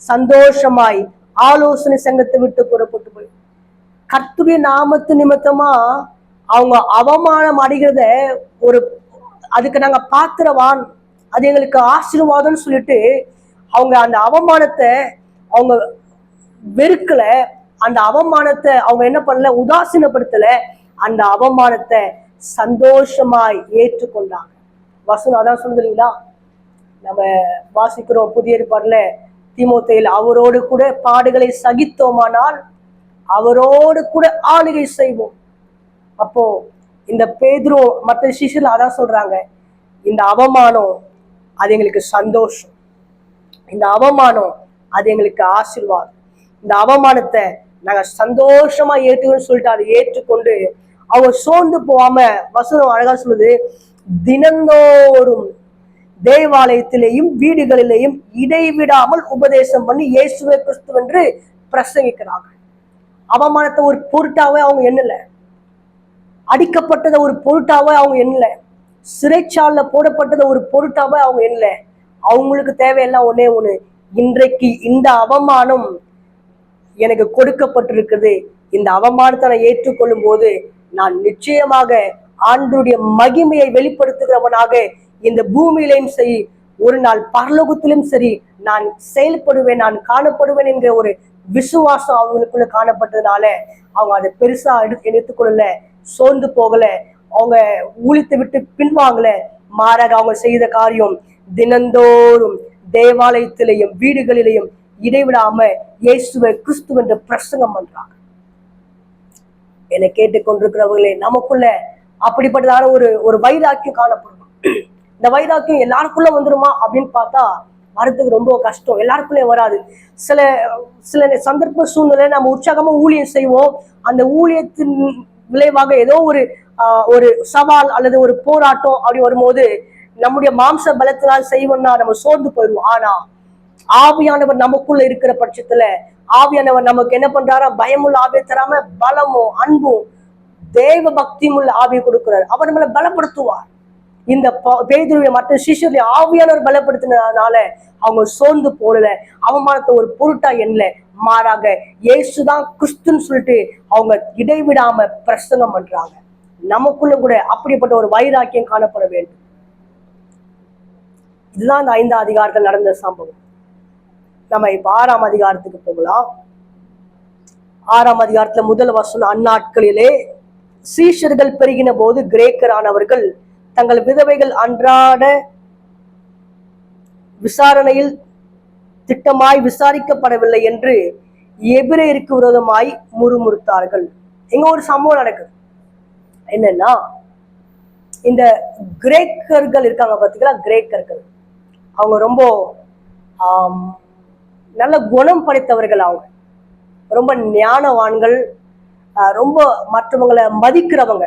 சந்தோஷமாய் ஆலோசனை சங்கத்தை விட்டு புறப்பட்டு போய் கர்த்தருடைய நாமத்து நிமித்தமா அவங்க அவமானம் அடைகிறத அதுக்கு நாங்க பாத்திரவான், அது எங்களுக்கு ஆசீர்வாதம்னு சொல்லிட்டு அவங்க அந்த அவமானத்தை அவங்க வெறுக்கல, அந்த அவமானத்தை அவங்க என்ன பண்ணல, உதாசீனப்படுத்தல, அந்த அவமானத்தை சந்தோஷமாய் ஏற்றுக்கொண்டாங்க. வசனம் அதான் சொல்லுறீங்களா, நம்ம வாசிக்கிறோம் புதிய ஏற்பாடுல தீமோத்தேயுல, அவரோடு கூட பாடுகளை சகித்தோமானால் அவரோடு கூட ஆளுகை செய்வோம். அப்போ இந்த பேதுரு மற்ற சிஷ்யர்கள் அதான் சொல்றாங்க, இந்த அவமானம் அது எங்களுக்கு சந்தோஷம், இந்த அவமானம் அது எங்களுக்கு ஆசீர்வாதம், இந்த அவமானத்தை நாங்க சந்தோஷமா ஏற்றுக்கணும்னு சொல்லிட்டு அதை ஏற்றுக்கொண்டு அவங்க சோர்ந்து போகாம, வசனம் அழகா சொல்லுது, தினந்தோறும் தேவாலயத்திலேயும் வீடுகளிலேயும் இடைவிடாமல் உபதேசம் பண்ணி இயேசுவே கிறிஸ்து என்று பிரசங்கிக்கிறாங்க. அவமானத்தை ஒரு பொருட்டாவே அவங்க எண்ணல, அடிக்கப்பட்டதை ஒரு பொருட்டாவே அவங்க எண்ணல, சிறைச்சாலைல போடப்பட்டதை ஒரு பொருட்டாவே அவங்க எண்ணல. அவங்களுக்கு தேவையெல்லாம் ஒன்னே ஒண்ணு, இன்றைக்கு இந்த அவமானம் எனக்கு கொடுக்கப்பட்டிருக்குது, இந்த அவமானத்தை நான் ஏற்றுக்கொள்ளும் போது நான் நிச்சயமாக ஆண்டவருடைய மகிமையை வெளிப்படுத்துகிறவனாக இந்த பூமியிலையும் சரி, ஒரு நாள் பரலோகத்திலும் சரி நான் செயல்படுவேன், நான் காணப்படுவேன் என்கிற ஒரு விசுவாசம் அவங்களுக்குள்ள காணப்பட்டதுனால அவங்க அதை பெருசா எடுத்துக்கொள்ளல, சோர்ந்து போகல, அவங்க ஊழியத்தை விட்டு பின்வாங்கல. மாறாக அவங்க செய்த காரியம் தினந்தோறும் தேவாலயத்திலையும் வீடுகளிலையும் இடைவிடாம இயேசுவை கிறிஸ்துவ என்ற பிரசங்கம் பண்றாங்க. என்னை கேட்டுக்கொண்டிருக்கிறவர்களே, நமக்குள்ள அப்படிப்பட்டதான ஒரு வைராக்கியம் காணப்படும். இந்த வைராக்கியம் எல்லாருக்குள்ள வந்துருமா அப்படின்னு பார்த்தா வரதுக்கு ரொம்ப கஷ்டம், எல்லாருக்குள்ளே வராது. சில சில சந்தர்ப்ப சூழ்நிலை நம்ம உற்சாகமா ஊழியம் செய்வோம், அந்த ஊழியத்தின் விளைவாக ஏதோ ஒரு சவால் அல்லது ஒரு போராட்டம் அப்படி வரும்போது நம்முடைய மாம்ச பலத்தினால் செய்வோம்னா நம்ம சோர்ந்து போயிடுவோம். ஆனா ஆவியானவர் நமக்குள்ள இருக்கிற பட்சத்துல ஆவியானவர் நமக்கு என்ன பண்றாரா, பயமுள்ள ஆவியை தராம பலமும் அன்பும் தேவ பக்தியும் உள்ள ஆவியை கொடுக்கிறார். அவர் நம்மளை பலப்படுத்துவார். இந்த பேதுருவை மற்ற சிஷ்யர்களை ஆவியானவர் பலப்படுத்தினதுனால அவங்க சோர்ந்து போடல, அவமானத்தை ஒரு பொருட்டா எண்ணல, மாறாக இயேசுதான் கிறிஸ்துன்னு சொல்லிட்டு அவங்க இடைவிடாம பிரசங்கம் பண்றாங்க. நமக்குள்ள கூட அப்படிப்பட்ட ஒரு வைராக்கியம் காணப்பட வேண்டும். இதுதான் இந்த 5ஆம் அதிகாரத்தில் நடந்த சம்பவம். நம்ம இப்ப 6ஆம் அதிகாரத்துக்கு போகலாம். 6ஆம் அதிகாரத்துல முதல் வசனம், அந்நாட்களிலே சீஷர்கள் பெருகின போது கிரேக்கரானவர்கள் தங்கள் விதவைகள் அன்றாட விசாரணையில் திட்டமாய் விசாரிக்கப்படவில்லை என்று எபிரேயருக்கு விரோதமாய் முறுமுறுத்தார்கள். இங்க ஒரு சம்பவம் நடக்குது. என்னன்னா, இந்த கிரேக்கர்கள் இருக்காங்க பார்த்தீங்களா, கிரேக்கர்கள் அவங்க ரொம்ப நல்ல குணம் படைத்தவர்கள், அவங்க ரொம்ப ஞானவான்கள், ரொம்ப மற்றவங்களை மதிக்கிறவங்க,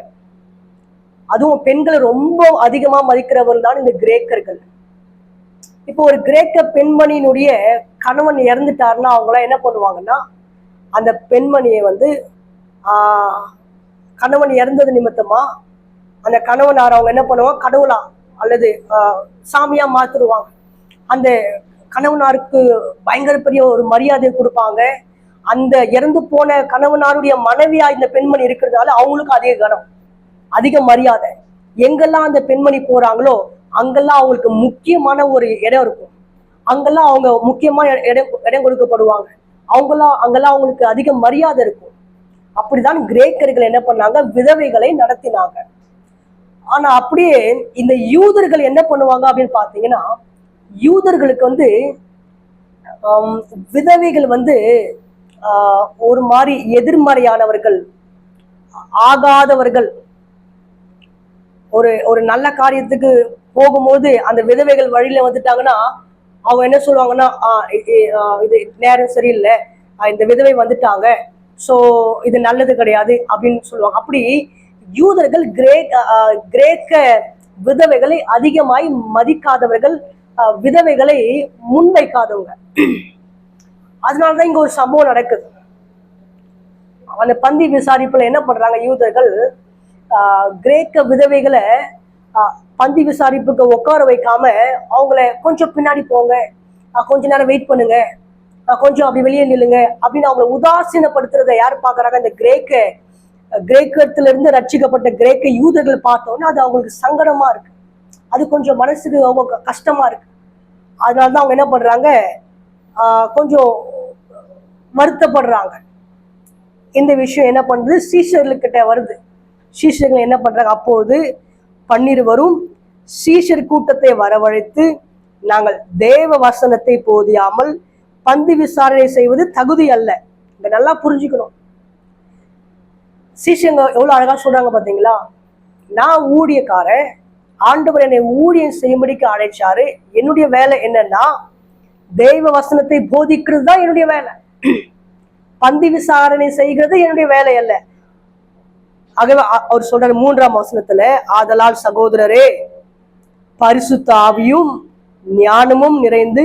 அதுவும் பெண்களை ரொம்ப அதிகமா மதிக்கிறவர்கள் தான் இந்த கிரேக்கர்கள். இப்போ ஒரு கிரேக்க பெண்மணியினுடைய கணவன் இறந்துட்டாருன்னா அவங்களாம் என்ன பண்ணுவாங்கன்னா, அந்த பெண்மணியை கணவன் இறந்தது நிமித்தமா அந்த கணவனார் அவங்க என்ன பண்ணுவாங்க, கடவுளா அல்லது சாமியா மாத்திருவாங்க. அந்த கணவனாருக்கு பயங்கர பெரிய ஒரு மரியாதை கொடுப்பாங்க. அந்த இறந்து போன கணவனாருடைய மனைவியா இந்த பெண்மணி இருக்கிறதுனால அவங்களுக்கு அதிக கனம், அதிக மரியாதை. எங்கெல்லாம் அந்த பெண்மணி போறாங்களோ அங்கெல்லாம் அவங்களுக்கு முக்கியமான ஒரு இடம் இருக்கும், அங்கெல்லாம் அவங்க முக்கியமா இடம் கொடுக்கப்படுவாங்க, அங்கெல்லாம் அவங்களுக்கு அதிக மரியாதை இருக்கும். அப்படிதான் கிரேக்கர்கள் என்ன பண்ணாங்க, விதவைகளை நடத்தினாங்க. ஆனா அப்படியே இந்த யூதர்கள் என்ன பண்ணுவாங்க அப்படின்னு பாத்தீங்கன்னா, யூதர்களுக்கு விதவைகள் ஒரு மாதிரி எதிர்மறையானவர்கள், ஆகாதவர்கள். ஒரு நல்ல காரியத்துக்கு போகும்போது அந்த விதவைகள் வழியில வந்துட்டாங்கன்னா அவங்க என்ன சொல்லுவாங்கன்னா, இது நேரம் சரியில்லை, இந்த விதவை வந்துட்டாங்க, சோ இது நல்லது கிடையாது அப்படின்னு சொல்லுவாங்க. அப்படி யூதர்கள் கிரேக்க விதவைகளை அதிகமாய் மதிக்காதவர்கள், விதவைகளை முன்வைக்காதவங்க. அதனாலதான் இங்க ஒரு சம்பவம் நடக்குது. அந்த பந்தி விசாரிப்புல என்ன பண்றாங்க யூதர்கள், கிரேக்க விதவைகளை பந்தி விசாரிப்புக்கு உட்கார வைக்காம அவங்கள கொஞ்சம் பின்னாடி போங்க, கொஞ்ச நேரம் வெயிட் பண்ணுங்க, கொஞ்சம் அப்படி வெளியே நில்லுங்க அப்படின்னு அவங்களை உதாசீனப்படுத்துறத யார் பாக்குறாங்க, இந்த கிரேக்கத்துல இருந்து ரட்சிக்கப்பட்ட கிரேக்க யூதர்கள் பார்த்தோன்னா அது அவங்களுக்கு சங்கடமா இருக்கு, அது கொஞ்சம் மனசுக்கு அவங்க கஷ்டமா இருக்கு. அதனாலதான் அவங்க என்ன பண்றாங்க, கொஞ்சம் வருத்தப்படுறாங்க. இந்த விஷயம் என்ன பண்றது, சீஷர்களுக்கிட்ட வருது. சீஷர்கள் என்ன பண்றாங்க, அப்போது 12 சீஷர் கூட்டத்தை வரவழைத்து, நாங்கள் தேவ வசனத்தை போதியாமல் பந்தி விசாரணை செய்வது தகுதி அல்ல. இங்க நல்லா புரிஞ்சுக்கணும். சீஷங்க எவ்வளவு அழகா சொல்றாங்க பாத்தீங்களா, நான் ஊழியக்காரன், ஆண்டவர் என்னை ஊழியம் செய்யும்படிக்கு அழைச்சாரு, என்னுடைய வேலை என்னன்னா தெய்வ வசனத்தை போதிக்கிறது தான் என்னுடைய வேலை, பந்தி விசாரணை செய்கிறது என்னுடைய வேலை அல்ல. ஆகவே அவர் சொல்றாரு 3ஆம் வசனத்துல, ஆதலால் சகோதரரே, பரிசுத்த ஆவியும் ஞானமும் நிறைந்து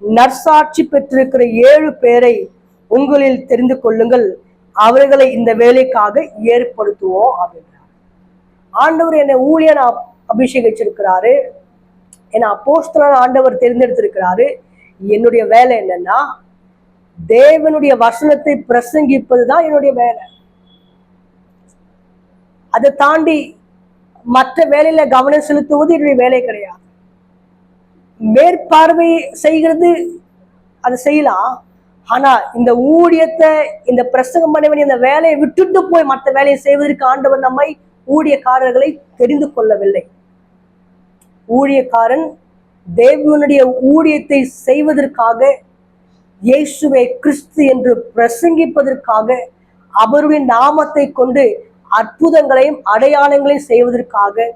நற்சாட்சி பெற்றிருக்கிற 7 பேரை உங்களில் தெரிந்து கொள்ளுங்கள், அவர்களை இந்த வேலைக்காக ஏற்படுத்துவோம் அப்படின்றார். ஆண்டவர் என்னை ஊழியன் அபிஷேகிச்சிருக்கிறாரு, என்னை அப்போஸ்தலன் ஆண்டவர் தேர்ந்தெடுத்திருக்கிறாரு. என்னுடைய வேலை என்னன்னா தேவனுடைய வசனத்தை பிரசங்கிப்பதுதான் என்னுடைய வேலை. அதை தாண்டி மற்ற வேலையில கவனம் செலுத்துவது என்னுடைய வேலை கிடையாது. மேற்பார்வை செய்கிறது அதை செய்யலாம். ஆனா இந்த ஊழியத்தை, இந்த பிரசங்கம் பண்ண வேண்டிய இந்த வேலையை விட்டுட்டு போய் மற்ற வேலையை செய்வதற்கு ஆண்டவர் நம்மை ஊழியக்காரர்களை தெரிந்து கொள்ளவில்லை. ஊழியக்காரன் தேவனுடைய ஊழியத்தை செய்வதற்காக, இயேசுவை கிறிஸ்து என்று பிரசங்கிப்பதற்காக, அவருடைய நாமத்தை கொண்டு அற்புதங்களையும் அடையாளங்களையும் செய்வதற்காக,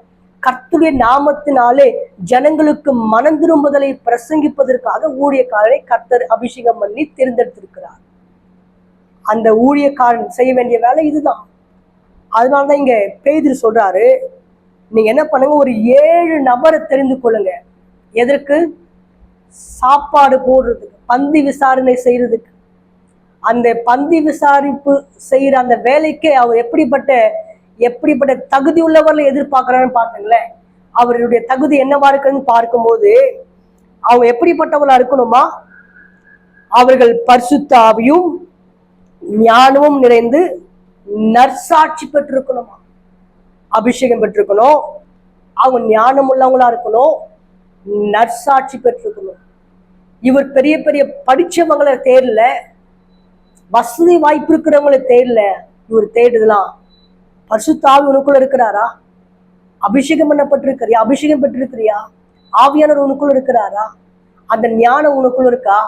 கர்த்தருடைய நாமத்தினாலே ஜனங்களுக்கு மனம் திரும்புதலை பிரசங்கிப்பதற்காக ஊழியக்காரரை கர்த்தர் அபிஷேகம் பண்ணி தேர்ந்தெடுத்திருக்கிறார். அந்த ஊழியக்காரன் செய்ய வேண்டிய வேலை இதுதான். அதனாலதான் இங்க பேதுரு சொல்றாரு, நீங்க என்ன பண்ணுங்க, ஒரு 7 நபரை தெரிந்து கொள்ளுங்க. எதற்கு? சாப்பாடு போடுறதுக்கு, பந்தி விசாரணை செய்யறதுக்கு. அந்த பந்தி விசாரிப்பு செய்யற அந்த வேலைக்கு அவர் எப்படிப்பட்ட தகுதி உள்ளவர்களை எதிர்பார்க்கிறான்னு பாருங்களேன். அவருடைய தகுதி என்னவா இருக்குன்னு பார்க்கும்போது, அவங்க எப்படிப்பட்டவர்களா இருக்கணுமா? அவர்கள் பரிசுத்த ஆவியும் ஞானமும் நிறைந்து நற்சாட்சி பெற்றிருக்கணுமா? அபிஷேகம் பெற்றிருக்கணும், அவங்க ஞானம் உள்ளவங்களா இருக்கணும், நற்சாட்சி பெற்றிருக்கணும். இவர் பெரிய பெரிய படிச்சவங்களை தேடல, வசதி வாய்ப்பு இருக்கிறவங்களை தேடல. இவர் தேடுதலாம் பரிசுத்த ஆவி உனக்குள்ள இருக்கிறாரா? அபிஷேகம் பண்ணப்பட்டிருக்கிறியா? அபிஷேகம் பெற்றிருக்கிறியா? ஆவியானவர் உனக்குள்ள இருக்கிறாரா? அந்த ஞானம் உனக்குள்ள இருக்கா?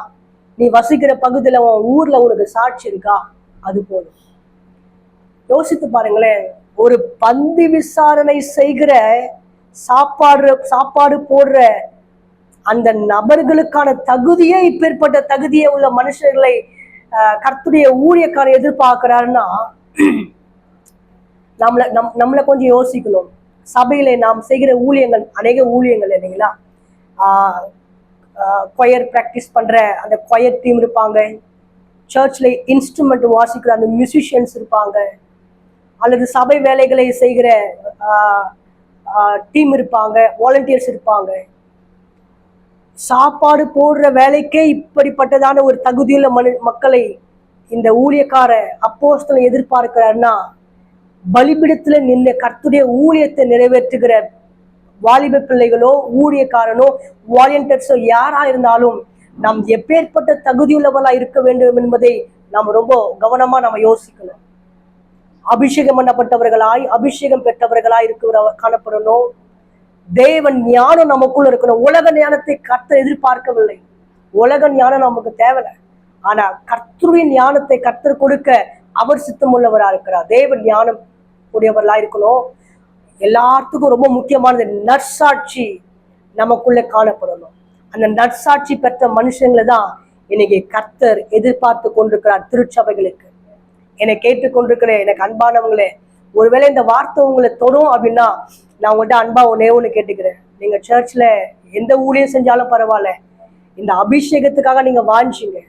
நீ வசிக்கிற பகுதியில, உன் ஊர்ல உனக்கு சாட்சி இருக்கா? அது போதும். யோசித்து பாருங்களேன். ஒரு பந்தி விசாரணை செய்கிற, சாப்பாடு போடுற அந்த நபர்களுக்கான தகுதியே, இப்பேற்பட்ட தகுதியே உள்ள மனுஷர்களை கர்த்தருடைய ஊழியக்காரர் எதிர்பார்க்கிறாருன்னா, நம்மளை கொஞ்சம் யோசிக்கணும். சபையில நாம் செய்கிற ஊழியங்கள், அநேக ஊழியங்கள் இல்லைங்களா? கொயர் பிராக்டிஸ் பண்ற அந்த கொயர் டீம் இருப்பாங்க, சர்ச்ல இன்ஸ்ட்ருமெண்ட் வாசிக்கிற அந்த மியூசிஷியன்ஸ் இருப்பாங்க, அல்லது சபை வேலைகளை செய்கிற டீம் இருப்பாங்க, வாலண்டியர்ஸ் இருப்பாங்க. சாப்பாடு போடுற வேலைக்கே இப்படிப்பட்டதான ஒரு தகுதியுள்ள மக்களை இந்த ஊழியக்கார அப்போஸ்தலன் எதிர்பார்க்கிறாருன்னா, பலிபீடத்துல நின்று கர்த்தருடைய ஊழியத்தை நிறைவேற்றுகிற வாலிப பிள்ளைகளோ, ஊழியக்காரனோ, வாலண்டியர்ஸோ யாரா இருந்தாலும் நாம் எப்பேற்பட்ட தகுதியுள்ளவர்களா இருக்க வேண்டும் என்பதை நாம் ரொம்ப கவனமா நம்ம யோசிக்கணும். அபிஷேகம் பண்ணப்பட்டவர்களாய், அபிஷேகம் பெற்றவர்களாய் காணப்படணும். தேவன் ஞானம் நமக்குள்ள இருக்கணும். உலக ஞானத்தை கர்த்தர் எதிர்பார்க்கவில்லை. உலக ஞானம் நமக்கு தேவையில்லை. ஆனா கர்த்தருடைய ஞானத்தை கர்த்தர் கொடுக்க அவர் சித்தம் உள்ளவரா இருக்கிறார். தேவன் ஞானம் உடையவர்களா இருக்கணும். எல்லாத்துக்கும் ரொம்ப முக்கியமானது நற்சாட்சி நமக்குள்ள காணப்படணும். அந்த நற்சாட்சி பெற்ற மனுஷங்களை தான் இன்னைக்கு கர்த்தர் எதிர்பார்த்து கொண்டிருக்கிறார் திருச்சபைகளுக்கு. என்னை கேட்டுக்கொண்டிருக்கிற எனக்கு அன்பானவங்களே, ஒருவேளை இந்த வார்த்தை உங்களை தொடும் அப்படின்னா, நான் உங்கள்கிட்ட அன்பா ஒண்ணு கேட்டுக்கிறேன். நீங்க சர்ச்ல எந்த ஊழியம் செஞ்சாலும் பரவாயில்ல, இந்த அபிஷேகத்துக்காக நீங்க வாஞ்சிங்க.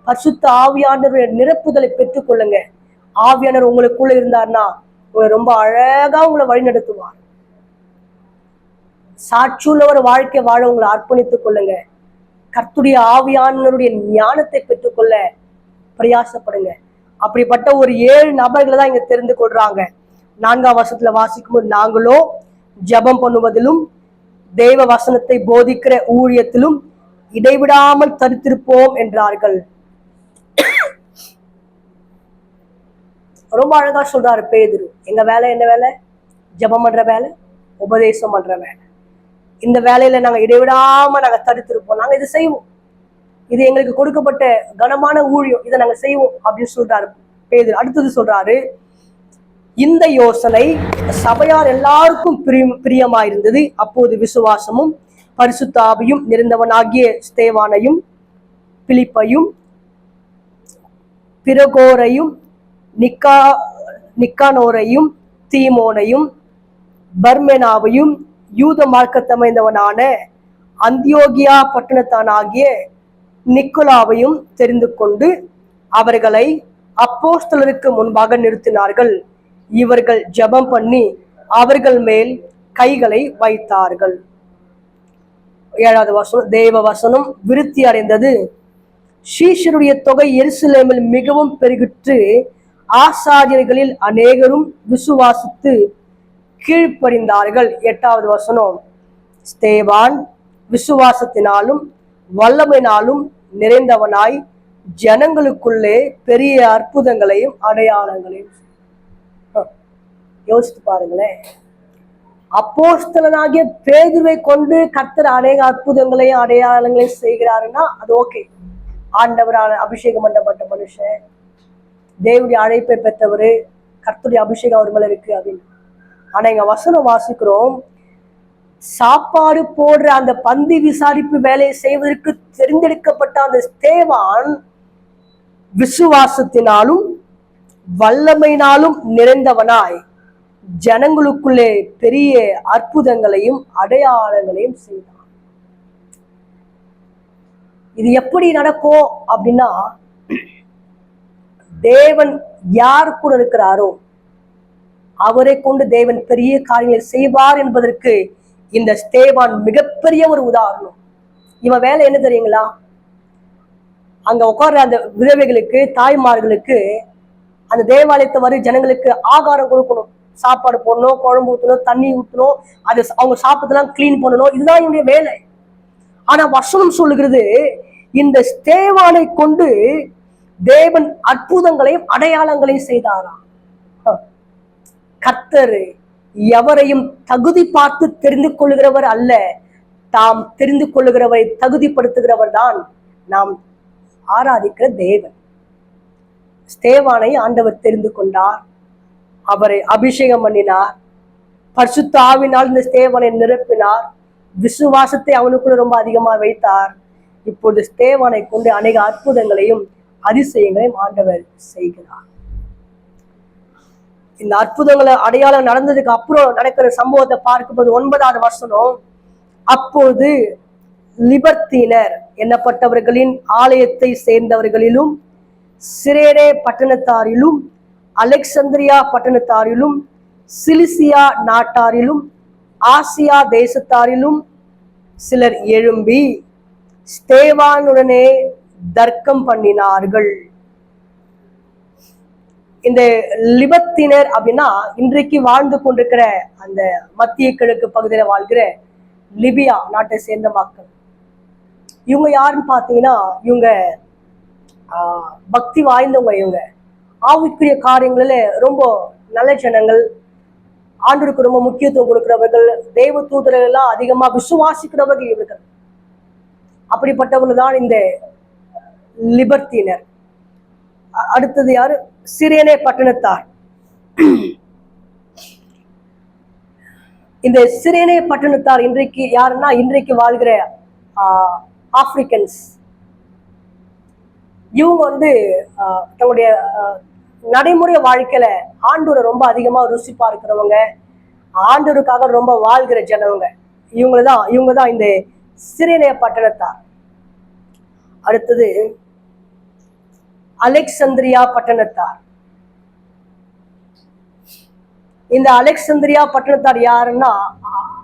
பரிசுத்த ஆவியானவருடைய நிரப்புதலை பெற்றுக்கொள்ளுங்க. ஆவியானவர் உங்களுக்குள்ள இருந்தார்னா உங்களை ரொம்ப அழகா உங்களை வழி நடத்துவார். சாட்சியுள்ள ஒரு வாழ்க்கை வாழ உங்களை அர்ப்பணித்துக் கொள்ளுங்க. கர்த்தருடைய ஆவியானவருடைய ஞானத்தை பெற்றுக்கொள்ள பிரயாசப்படுங்க. அப்படிப்பட்ட ஒரு 7 நபர்களை தான் இங்க தெரிந்து கொள்றாங்க. 4ஆம் வசனத்துல வாசிக்கும்போது, நாங்களோ ஜபம் பண்ணுவதிலும் தேவ வசனத்தை போதிக்கிற ஊழியத்திலும் இடைவிடாமல் தரித்திருப்போம் என்றார்கள். ரொம்ப அழகா சொல்றாரு பேதுரு. எங்க வேலை என்ன வேலை? ஜபம் பண்ற வேலை, உபதேசம் பண்ற வேலை. இந்த வேலையில நாங்க இடைவிடாம நாங்க தரித்திருப்போம். நாங்க இது செய்வோம். இது எங்களுக்கு கொடுக்கப்பட்ட கனமான ஊழியம், இதை நாங்க செய்வோம் அப்படின்னு சொல்றாரு பேதுரு. அடுத்தது சொல்றாரு, இந்த யோசனை சபையார் எல்லாருக்கும் பிரியமாயிருந்தது. அப்போது விசுவாசமும் பரிசுத்த ஆவியும் நிறைந்தவனாகிய ஸ்தேவானையும், பிலிப்பையும், பிரகோரையும், நிக்கானோரையும், தீமோனையும், பர்மெனாவையும், யூத மார்க்கத்தமைந்தவனான அந்தியோகியா பட்டணத்தானாகிய நிக்கோலாவையும் தெரிந்து கொண்டு அவர்களை அப்போஸ்தலருக்கு முன்பாக நிறுத்தினார்கள். இவர்கள் ஜெபம் பண்ணி அவர்கள் மேல் கைகளை வைத்தார்கள். 7வது வசனம், தேவ வசனம் விருத்தி அடைந்தது, சீஷருடைய தொகை எருசலேமில் மிகவும் பெருகிற்று. ஆசாரியர்களில் அநேகரும் விசுவாசித்து கீழ்ப்படிந்தார்கள். 8வது வசனம். ஸ்தேவான் விசுவாசத்தினாலும் வல்லமையினாலும் நிறைந்தவனாய் ஜனங்களுக்குள்ளே பெரிய அற்புதங்களையும் அடையாளங்களையும். யோசித்து பாருங்களேன். அப்போஸ்தலனாகிய பேதுருவை கொண்டு கர்த்தர் அநேக அற்புதங்களையும் அடையாளங்களையும் செய்கிறாருன்னா அது ஓகே. ஆண்டவரான அபிஷேகம் பண்ணப்பட்ட மனுஷன், தேவனுடைய அழைப்பை பெற்றவர், கர்த்தருடைய அபிஷேகம் அவர் மேல இருக்கு அப்படின்னு. ஆனா இங்க வசனம் வாசிக்கிறோம், சாப்பாடு போடுற அந்த பந்தி விசாரிப்பு வேலையை செய்வதற்கு தெரிந்தெடுக்கப்பட்ட அந்த ஸ்தேவான் விசுவாசத்தினாலும் வல்லமையினாலும் நிறைந்தவனாய் ஜனங்களுக்குள்ளே பெரிய அற்புதங்களையும் அடையாளங்களையும் செய்தான். இது எப்படி நடக்கும் அப்படின்னா, தேவன் யார் கூட இருக்கிறாரோ அவரை கொண்டு தேவன் பெரிய காரியங்களை செய்வார் என்பதற்கு இந்த ஸ்தேவான் மிகப்பெரிய ஒரு உதாரணம். இவன் வேலை என்ன தெரியுங்களா? அங்க உட்கார்ற அந்த விதவைகளுக்கு, தாய்மார்களுக்கு, அந்த தேவாலயத்தை வரை ஜனங்களுக்கு ஆகாரம் கொடுக்கணும், சாப்பாடு போடணும், குழம்பு ஊற்றணும், தண்ணி ஊற்றணும், அது அவங்க சாப்பிட்டதெல்லாம் கிளீன் பண்ணணும். இதுதான் இவனுடைய வேலை. ஆனா வசனம் சொல்லுகிறது, இந்த ஸ்தேவானை கொண்டு தேவன் அற்புதங்களையும் அடையாளங்களையும் செய்தாராம். கர்த்தர் எவரையும் தகுதி பார்த்து தெரிந்து கொள்ளுகிறவர் அல்ல, தாம் தெரிந்து கொள்ளுகிறவரை தகுதிப்படுத்துகிறவர் தான் நாம் ஆராதிக்கிற தேவன். ஸ்தேவானை ஆண்டவர் தெரிந்து கொண்டார், அவரை அபிஷேகம் பண்ணினார், பரிசுத்த ஆவினால் இந்த ஸ்தேவானை நிரப்பினார், விசுவாசத்தை அவனுக்குள்ள ரொம்ப அதிகமா வைத்தார். இப்பொழுது ஸ்தேவானை கொண்டு அநேக அற்புதங்களையும் அதிசயங்களையும் ஆண்டவர் செய்கிறார். இந்த அற்புதங்களை அடையாளம் நடந்ததுக்கு அப்புறம் நடக்கிற சம்பவத்தை பார்க்கும்போது 9வது வசனம், அப்போது லிபர்த்தீனர் என்னப்பட்டவர்களின் ஆலயத்தை சேர்ந்தவர்களிலும் சிரேனே பட்டணத்தாரிலும் அலெக்சந்திரியா பட்டணத்தாரிலும் சிலிசியா நாட்டாரிலும் ஆசியா தேசத்தாரிலும் சிலர் எழும்பி ஸ்தேவானுடனே தர்க்கம் பண்ணினார்கள். இந்த லிபர்த்தினர் அப்படின்னா இன்றைக்கு வாழ்ந்து கொண்டிருக்கிற அந்த மத்திய கிழக்கு பகுதியில வாழ்கிற லிபியா நாட்டை சேர்ந்த மக்கள். இவங்க யாருன்னு பாத்தீங்கன்னா, இவங்க பக்தி வாய்ந்தவங்க. இவங்க ஆவிக்குரிய காரியங்களில ரொம்ப நல்ல ஜனங்கள், ஆண்டவருக்கு ரொம்ப முக்கியத்துவம் கொடுக்கிறவர்கள், தெய்வ தூதர்கள் எல்லாம் அதிகமா விசுவாசிக்கிறவர்கள் இவர்கள். அப்படிப்பட்டவர்கள் தான் இந்த லிபர்த்தினர். அடுத்தது யாரு? சிரேனே பட்டணத்தார். இந்த சிரேனே பட்டணத்தார் இன்றைக்கு யாருன்னா, இன்றைக்கு வாழ்கிற ஆப்பிரிக்கன்ஸ். இவங்க தங்களுடைய நடைமுறை வாழ்க்கையில ஆண்டவரை ரொம்ப அதிகமா ருசி பார்க்கிறவங்க, ஆண்டவருக்காக ரொம்ப வாழ்கிற ஜனவங்க. இவங்க தான் இந்த சிரேனே பட்டணத்தார். அடுத்தது அலெக்சந்திரியா பட்டணத்தார். இந்த அலெக்சந்திரியா பட்டணத்தார் யாருன்னா,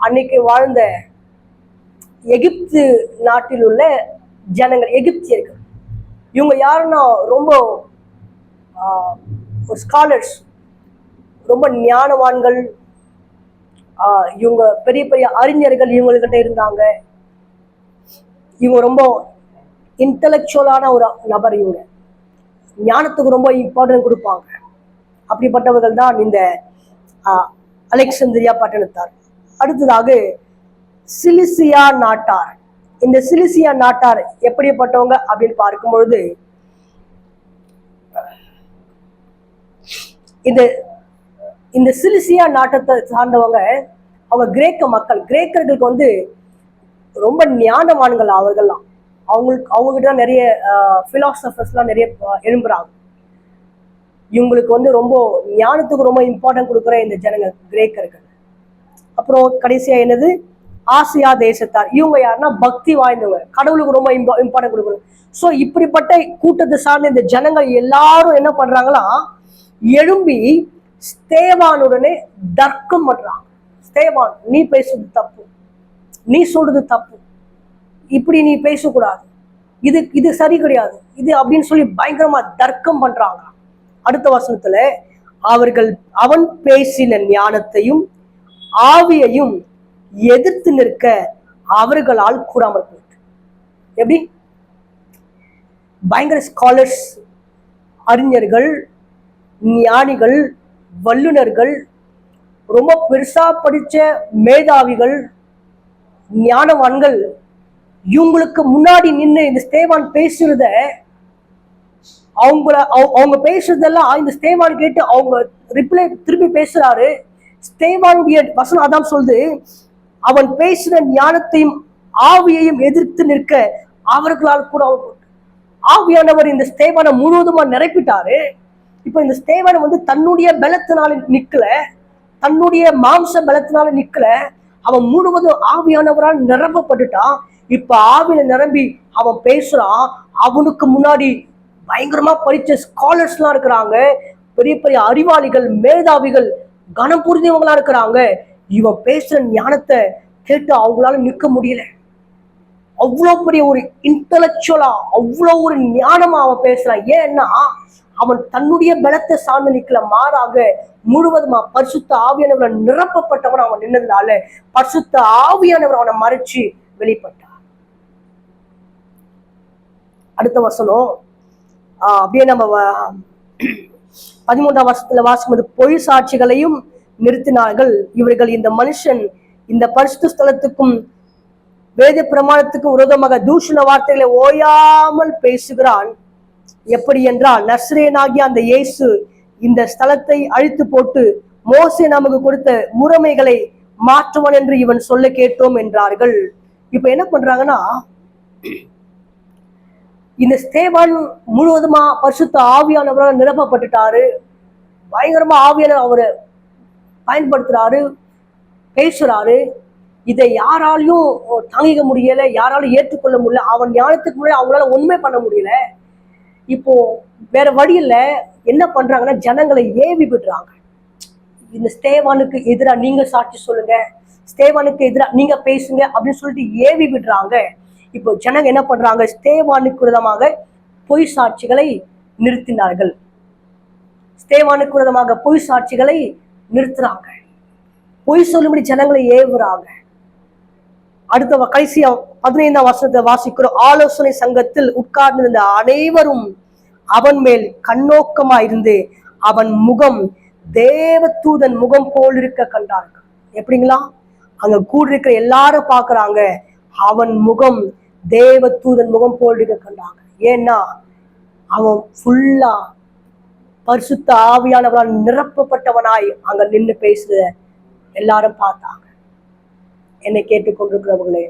அன்னைக்கு வாழ்ந்த எகிப்து நாட்டில் உள்ள ஜனங்கள், எகிப்தியர்கள். இவங்க யாருன்னா ரொம்ப ஒரு ஸ்காலர்ஸ், ரொம்ப ஞானவான்கள். இவங்க பெரிய பெரிய அறிஞர்கள் இவங்ககிட்ட இருந்தாங்க. இவங்க ரொம்ப இன்டலெக்சுவலான ஒரு நபர். இவங்க ஞானத்துக்கு ரொம்ப இம்பார்ட்டன்ட் கொடுப்பாங்க. அப்படிப்பட்டவர்கள் தான் இந்த அலெக்சந்திரியா பட்டணத்தார். அடுத்ததாக சிலிசியா நாட்டார். இந்த சிலிசியா நாட்டார் எப்படிப்பட்டவங்க அப்படின்னு பார்க்கும்பொழுது, இந்த சிலிசியா நாட்டத்தை சார்ந்தவங்க அவங்க கிரேக்க மக்கள். கிரேக்கர்களுக்கு ரொம்ப ஞானவான்கள் அவர்கள்லாம். அவங்க கிட்ட நிறைய பிலாசபர்ஸ்லாம் நிறைய எழும்புறாங்க. இவங்களுக்கு ரொம்ப ஞானத்துக்கு ரொம்ப இம்பார்ட்டன்ட் கொடுக்குற இந்த ஜனங்கள் கிரேக்கர்கள். அப்புறம் கடைசியா என்னது? ஆசியா தேசத்தார். இவங்க யாருன்னா பக்தி வாய்ந்தவங்க, கடவுளுக்கு ரொம்ப இம்பார்ட்டன்ட் கொடுக்குறாங்க. ஸோ இப்படிப்பட்ட கூட்டத்தை சார்ந்த இந்த ஜனங்கள் எல்லாரும் என்ன பண்றாங்களா, எழும்பி ஸ்தேவானுடனே தர்க்கம் பண்றாங்க. ஸ்தேவான், நீ பேசுறது தப்பு, நீ சொல்றது தப்பு, இப்படி நீ பேசக்கூடாது, இது இது சரி கிடையாது இது அப்படின்னு சொல்லி பயங்கரமா தர்க்கம் பண்றாங்க. அடுத்த வசனத்துல அவன் பேசின ஞானத்தையும் ஆவியையும் எதிர்த்து நிற்க அவர்களால் கூடாமல் போயிட்டு. எப்படி? பயங்கர ஸ்காலர்ஸ், அறிஞர்கள், ஞானிகள், வல்லுநர்கள், ரொம்ப பெருசா படிச்ச மேதாவிகள், ஞானவான்கள் இவங்களுக்கு முன்னாடி நின்று இந்த ஸ்தேவான் பேசுறத அவங்க பேசுறதெல்லாம் இந்த ஸ்தேவான் கேட்டு அவங்க ரிப்ளை திருப்பி பேசுறாரு. ஸ்தேவானுடைய வசனம் அதான் சொல்லுது, அவன் பேசுற ஞானத்தையும் ஆவியையும் எதிர்த்து நிற்க அவர்களால் கூட ஆவியானவர் இந்த ஸ்தேவானை முழுவதுமா நிரப்பிட்டாரு. இப்ப இந்த ஸ்தேவானை தன்னுடைய பலத்தினால நிக்கல, தன்னுடைய மாம்ச பலத்தினால நிக்கல, அவன் முழுவதும் ஆவியானவரால் நிரப்பப்பட்டுட்டான். இப்ப ஆவியில நிரம்பி அவன் பேசுறான். அவனுக்கு முன்னாடி பயங்கரமா படிச்ச ஸ்காலர்ஸ் எல்லாம் இருக்கிறாங்க, பெரிய பெரிய அறிவாளிகள், மேதாவிகள், கனம் புரிஞ்சவங்களா இருக்கிறாங்க. இவன் பேசுற ஞானத்தை கேட்டு அவங்களால நிற்க முடியல. அவ்வளவு பெரிய ஒரு இன்டலெக்சுவலா, அவ்வளவு ஒரு ஞானமா அவன் பேசுறான். ஏன்னா அவன் தன்னுடைய பலத்தை சார்ந்து நிக்கல, மாறாக முழுவதுமா பரிசுத்த ஆவியானவர் நிரப்பப்பட்டவன் அவன் நின்னதுனால பரிசுத்த ஆவியானவர் அவனை மறைச்சு வெளிப்பட்டார். அடுத்த வசனம் அப்படியே நம்ம 13ஆம் வருஷத்துல வாசிக்கும்போது, பொய் சாட்சிகளையும் நிறுத்தினார்கள். இவர்கள் இந்த மனுஷன் இந்த பரிசுத்த ஸ்தலத்துக்கும் வேத பிரமாணத்துக்கும் விரோதமாக தூஷண வார்த்தைகளை ஓயாமல் பேசுகிறான். எப்படி என்றால், நஸ்ரேனாகிய அந்த இயேசு இந்த ஸ்தலத்தை அழித்து போட்டு மோசே நமக்கு கொடுத்த முறைமைகளை மாற்றுவான் என்று இவன் சொல்ல கேட்டோம் என்றார்கள். இப்ப என்ன பண்றாங்கன்னா, இந்த ஸ்தேவான் முழுவதுமா பரிசுத்த ஆவியானவரால் நிரப்பப்பட்டுட்டாரு. பயங்கரமா ஆவியானவர் அவரை பயன்படுத்துறாரு, பேசுறாரு. இதை யாராலையும் தாங்கிக்க முடியல, யாராலும் ஏற்றுக்கொள்ள முடியல. அவன் ஞானத்துக்கு முன்னாடி அவங்களால ஒண்ணுமே பண்ண முடியல. இப்போ வேற வழியில என்ன பண்றாங்கன்னா, ஜனங்களை ஏவி விடுறாங்க. இந்த ஸ்தேவானுக்கு எதிராக நீங்க சாட்சி சொல்லுங்க, ஸ்தேவானுக்கு எதிராக நீங்க பேசுங்க அப்படின்னு சொல்லிட்டு ஏவி விடுறாங்க. இப்போ ஜனங்க என்ன பண்றாங்க, ஸ்தேவானுக்கு விரோதமாக பொய் சாட்சிகளை நிறுத்தினார்கள். ஸ்தேவானுக்கு விரோதமாக பொய் சாட்சிகளை நிறுத்துறாங்க, பொய் சொல்லும்படி ஜனங்களை ஏவுறாங்க. அடுத்த கடைசியா 15ஆம் வசனத்தை வாசிக்கிறோம். ஆலோசனை சங்கத்தில் உட்கார்ந்திருந்த அனைவரும் அவன் மேல் கண்ணோக்கமா இருந்து அவன் முகம் தேவதூதன் முகம் போல் இருக்க கண்டார்கள். எப்படிங்களா? அங்க கூட இருக்கிற எல்லாரும் பாக்குறாங்க, அவன் முகம் தேவதூதன் முகம் போல் இருக்க கண்டாங்க. ஏன்னா அவன் ஃபுல்லா பரிசுத்த ஆவியானவரால் நிரப்பப்பட்டவனாய் அங்க நின்று பேசுற எல்லாரும் பார்த்தாங்க. என்னை கேட்டுக்கொண்டிருக்கிறவர்களே,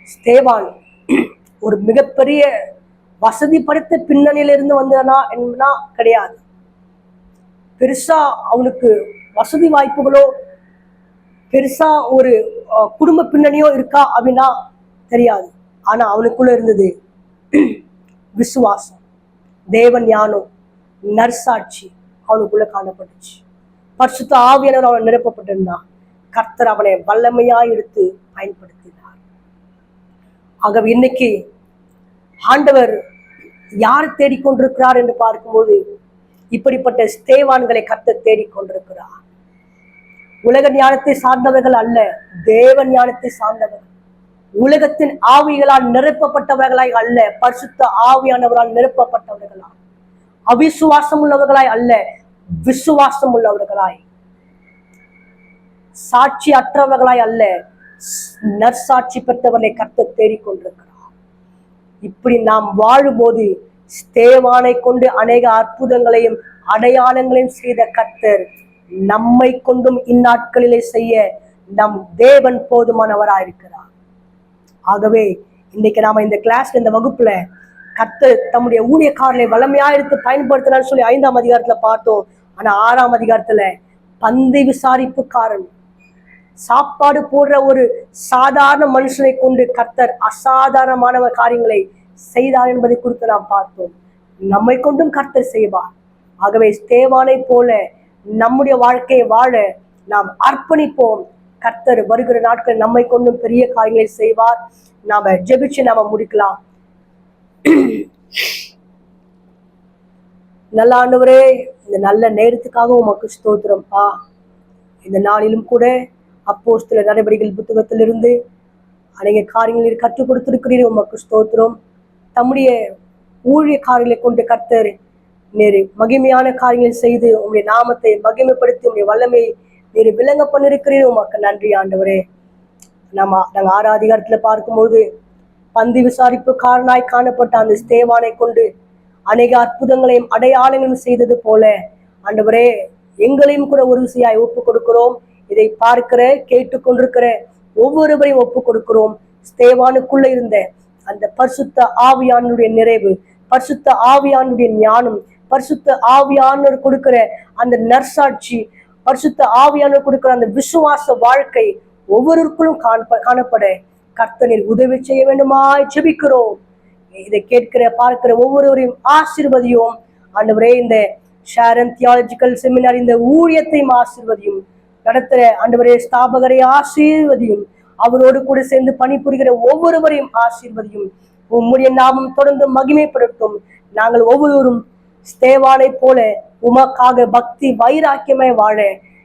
ஸ்தேவான் ஒரு மிகப்பெரிய வசதி படைத்த பின்னணியிலிருந்து வந்தனா கிடையாது. பெருசா அவனுக்கு வசதி வாய்ப்புகளோ பெருசா ஒரு குடும்ப பின்னணியோ இருக்கா அப்படின்னா தெரியாது. ஆனா அவனுக்குள்ள இருந்தது விசுவாசம், தேவன் ஞானம், நற்சாட்சி அவனுக்குள்ள காணப்பட்டுச்சு. பரிசுத்த ஆவியானவர் அவன் நிரப்பப்பட்டிருந்தான். கர்த்தர் அவனை வல்லமையா எடுத்து பயன்படுத்தினார். ஆகவே இன்னைக்கு ஆண்டவர் யார் தேடிக்கொண்டிருக்கிறார் என்று பார்க்கும்போது, இப்படிப்பட்ட ஸ்தேவான்களை கர்த்தர் தேடிக்கொண்டிருக்கிறார். உலக ஞானத்தை சார்ந்தவர்கள் அல்ல, தேவ ஞானத்தை சார்ந்தவர்கள், உலகத்தின் ஆவிகளால் நிரப்பப்பட்டவர்களாய் அல்ல, பரிசுத்த ஆவியானவரால் நிரப்பப்பட்டவர்களாய், அவிசுவாசம் உள்ளவர்களாய் அல்ல, விசுவாசம் உள்ளவர்களாய், சாட்சி அற்றவர்களாய் அல்ல, நற்சாட்சி பெற்றவர்களை கர்த்தர் தேடிக்கொண்டிருக்கிறார். இப்படி நாம் வாழும்போது ஸ்தேவானை கொண்டு அநேக அற்புதங்களையும் அடையாளங்களையும் செய்த கர்த்தர் நம்மை கொண்டும் இந்நாட்களிலே செய்ய நம் தேவன் போதுமானவராயிருக்கிறார். ஆகவே இன்னைக்கு நாம இந்த கிளாஸ்ல, இந்த வகுப்புல கர்த்தர் தம்முடைய ஊழியக்காரர்களை வல்லமையா எடுத்து பயன்படுத்தினான்னு சொல்லி 5ஆம் அதிகாரத்துல பார்த்தோம். ஆனா 6ஆம் அதிகாரத்துல பந்தை விசாரிப்புக்காரன், சாப்பாடு போடுற ஒரு சாதாரண மனுஷனை கொண்டு கர்த்தர் அசாதாரணமான காரியங்களை செய்தார் என்பதை குறித்து நாம் பார்த்தோம். நம்மை கொண்டும் கர்த்தர் செய்வார். ஆகவே ஸ்தேவானை போல நம்முடைய வாழ்க்கையை வாழ நாம் அர்ப்பணிப்போம். கர்த்தர் வருகிற நாட்கள் நம்மை கொண்டும் பெரிய காரியங்களை செய்வார். நாம ஜெபிச்சு நாம முடிக்கலாம். நல்ல ஆண்டவரே, இந்த நல்ல நேரத்துக்காக உமக்கு ஸ்தோத்திரம்ப்பா. இந்த நாளிலும் கூட அப்போஸ்தலர் நடவடிக்கைகள் புத்தகத்திலிருந்து அநேக காரியங்களை கற்றுக் கொடுத்திருக்கிறீர். உமக்கு ஸ்தோத்திரம். தம்முடைய ஊழியக்காரர்களை கொண்டு கர்த்தர் நேரு மகிமையான காரியங்களை செய்து உங்களுடைய நாமத்தை மகிமைப்படுத்தி உங்களுடைய வல்லமை நேரு விளங்க பண்ணிருக்கிறீர். உமக்கு நன்றி ஆண்டவரே. நாங்கள் 6 அதிகாரத்துல பார்க்கும்போது பந்தி விசாரிப்புக்காரனாய் காணப்பட்ட அந்த ஸ்தேவானை கொண்டு அநேக அற்புதங்களையும் அடையாளங்களையும் செய்தது போல ஆண்டவரே, எங்களையும் கூட ஒரு விசையாய் ஒப்பு கொடுக்கிறோம். இதை பார்க்கிற கேட்டுக்கொண்டிருக்கிற ஒவ்வொருவரையும் ஒப்பு கொடுக்கிறோம். ஸ்தேவானுக்குள்ள இருந்த அந்த பரிசுத்த ஆவியானுடைய நிறைவு, பரிசுத்த ஆவியானுடைய ஞானம், பரிசுத்த ஆவியானவர் கொடுக்கிற அந்த நற்சாட்சி, பரிசுத்த ஆவியானவர் கொடுக்கிற அந்த விசுவாச வாழ்க்கை ஒவ்வொருவருக்குள்ளும் காணப்பட கர்த்தனில் உதவி செய்ய வேண்டுமாய் ஜெபிக்கிறோம். இதை கேட்கிற பார்க்கிற ஒவ்வொருவரையும் ஆசீர்வதியும் ஆண்டவரே. இந்த ஷாரன் தியாலஜிக்கல் செமினார் இந்த ஊழியத்தையும் ஆசீர்வதியும். நடத்துற ஆண்டவரே ஸ்தாபகரை ஆசீர்வதியும். அவரோடு கூட சேர்ந்து பணிபுரிகிற ஒவ்வொருவரையும் ஆசீர்வதியும். உம்முடைய நாமம் தொடர்ந்து மகிமைப்படுத்தும். நாங்கள் ஒவ்வொருவரும் ஸ்தேவானை போல உமக்காக பக்தி வைராக்கியமாய் வாழ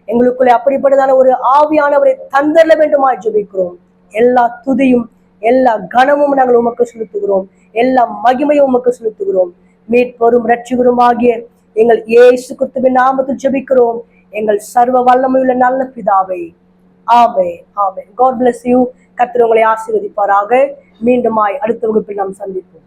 எங்களுக்குள்ளே அப்படிப்பட்டதான ஒரு ஆவியானவரை தந்தரல வேண்டுமாய் ஜெபிக்கிறோம். எல்லா துதியும் எல்லா கனமும் நாங்கள் உமக்கு செலுத்துகிறோம். எல்லா மகிமையும் உமக்கு செலுத்துகிறோம். மீட்பரும் இரட்சகரும் ஆகிய எங்கள் இயேசு கிறிஸ்துவின் நாமத்தில் ஜெபிக்கிறோம் எங்கள் சர்வ வல்லமையுள்ள நல்ல பிதாவே. ஆமென், ஆமென். God bless you. கர்த்தர் உங்களை ஆசீர்வதிப்பாராக. மீண்டுமாய் அடுத்த வகுப்பில் நாம் சந்திப்போம்.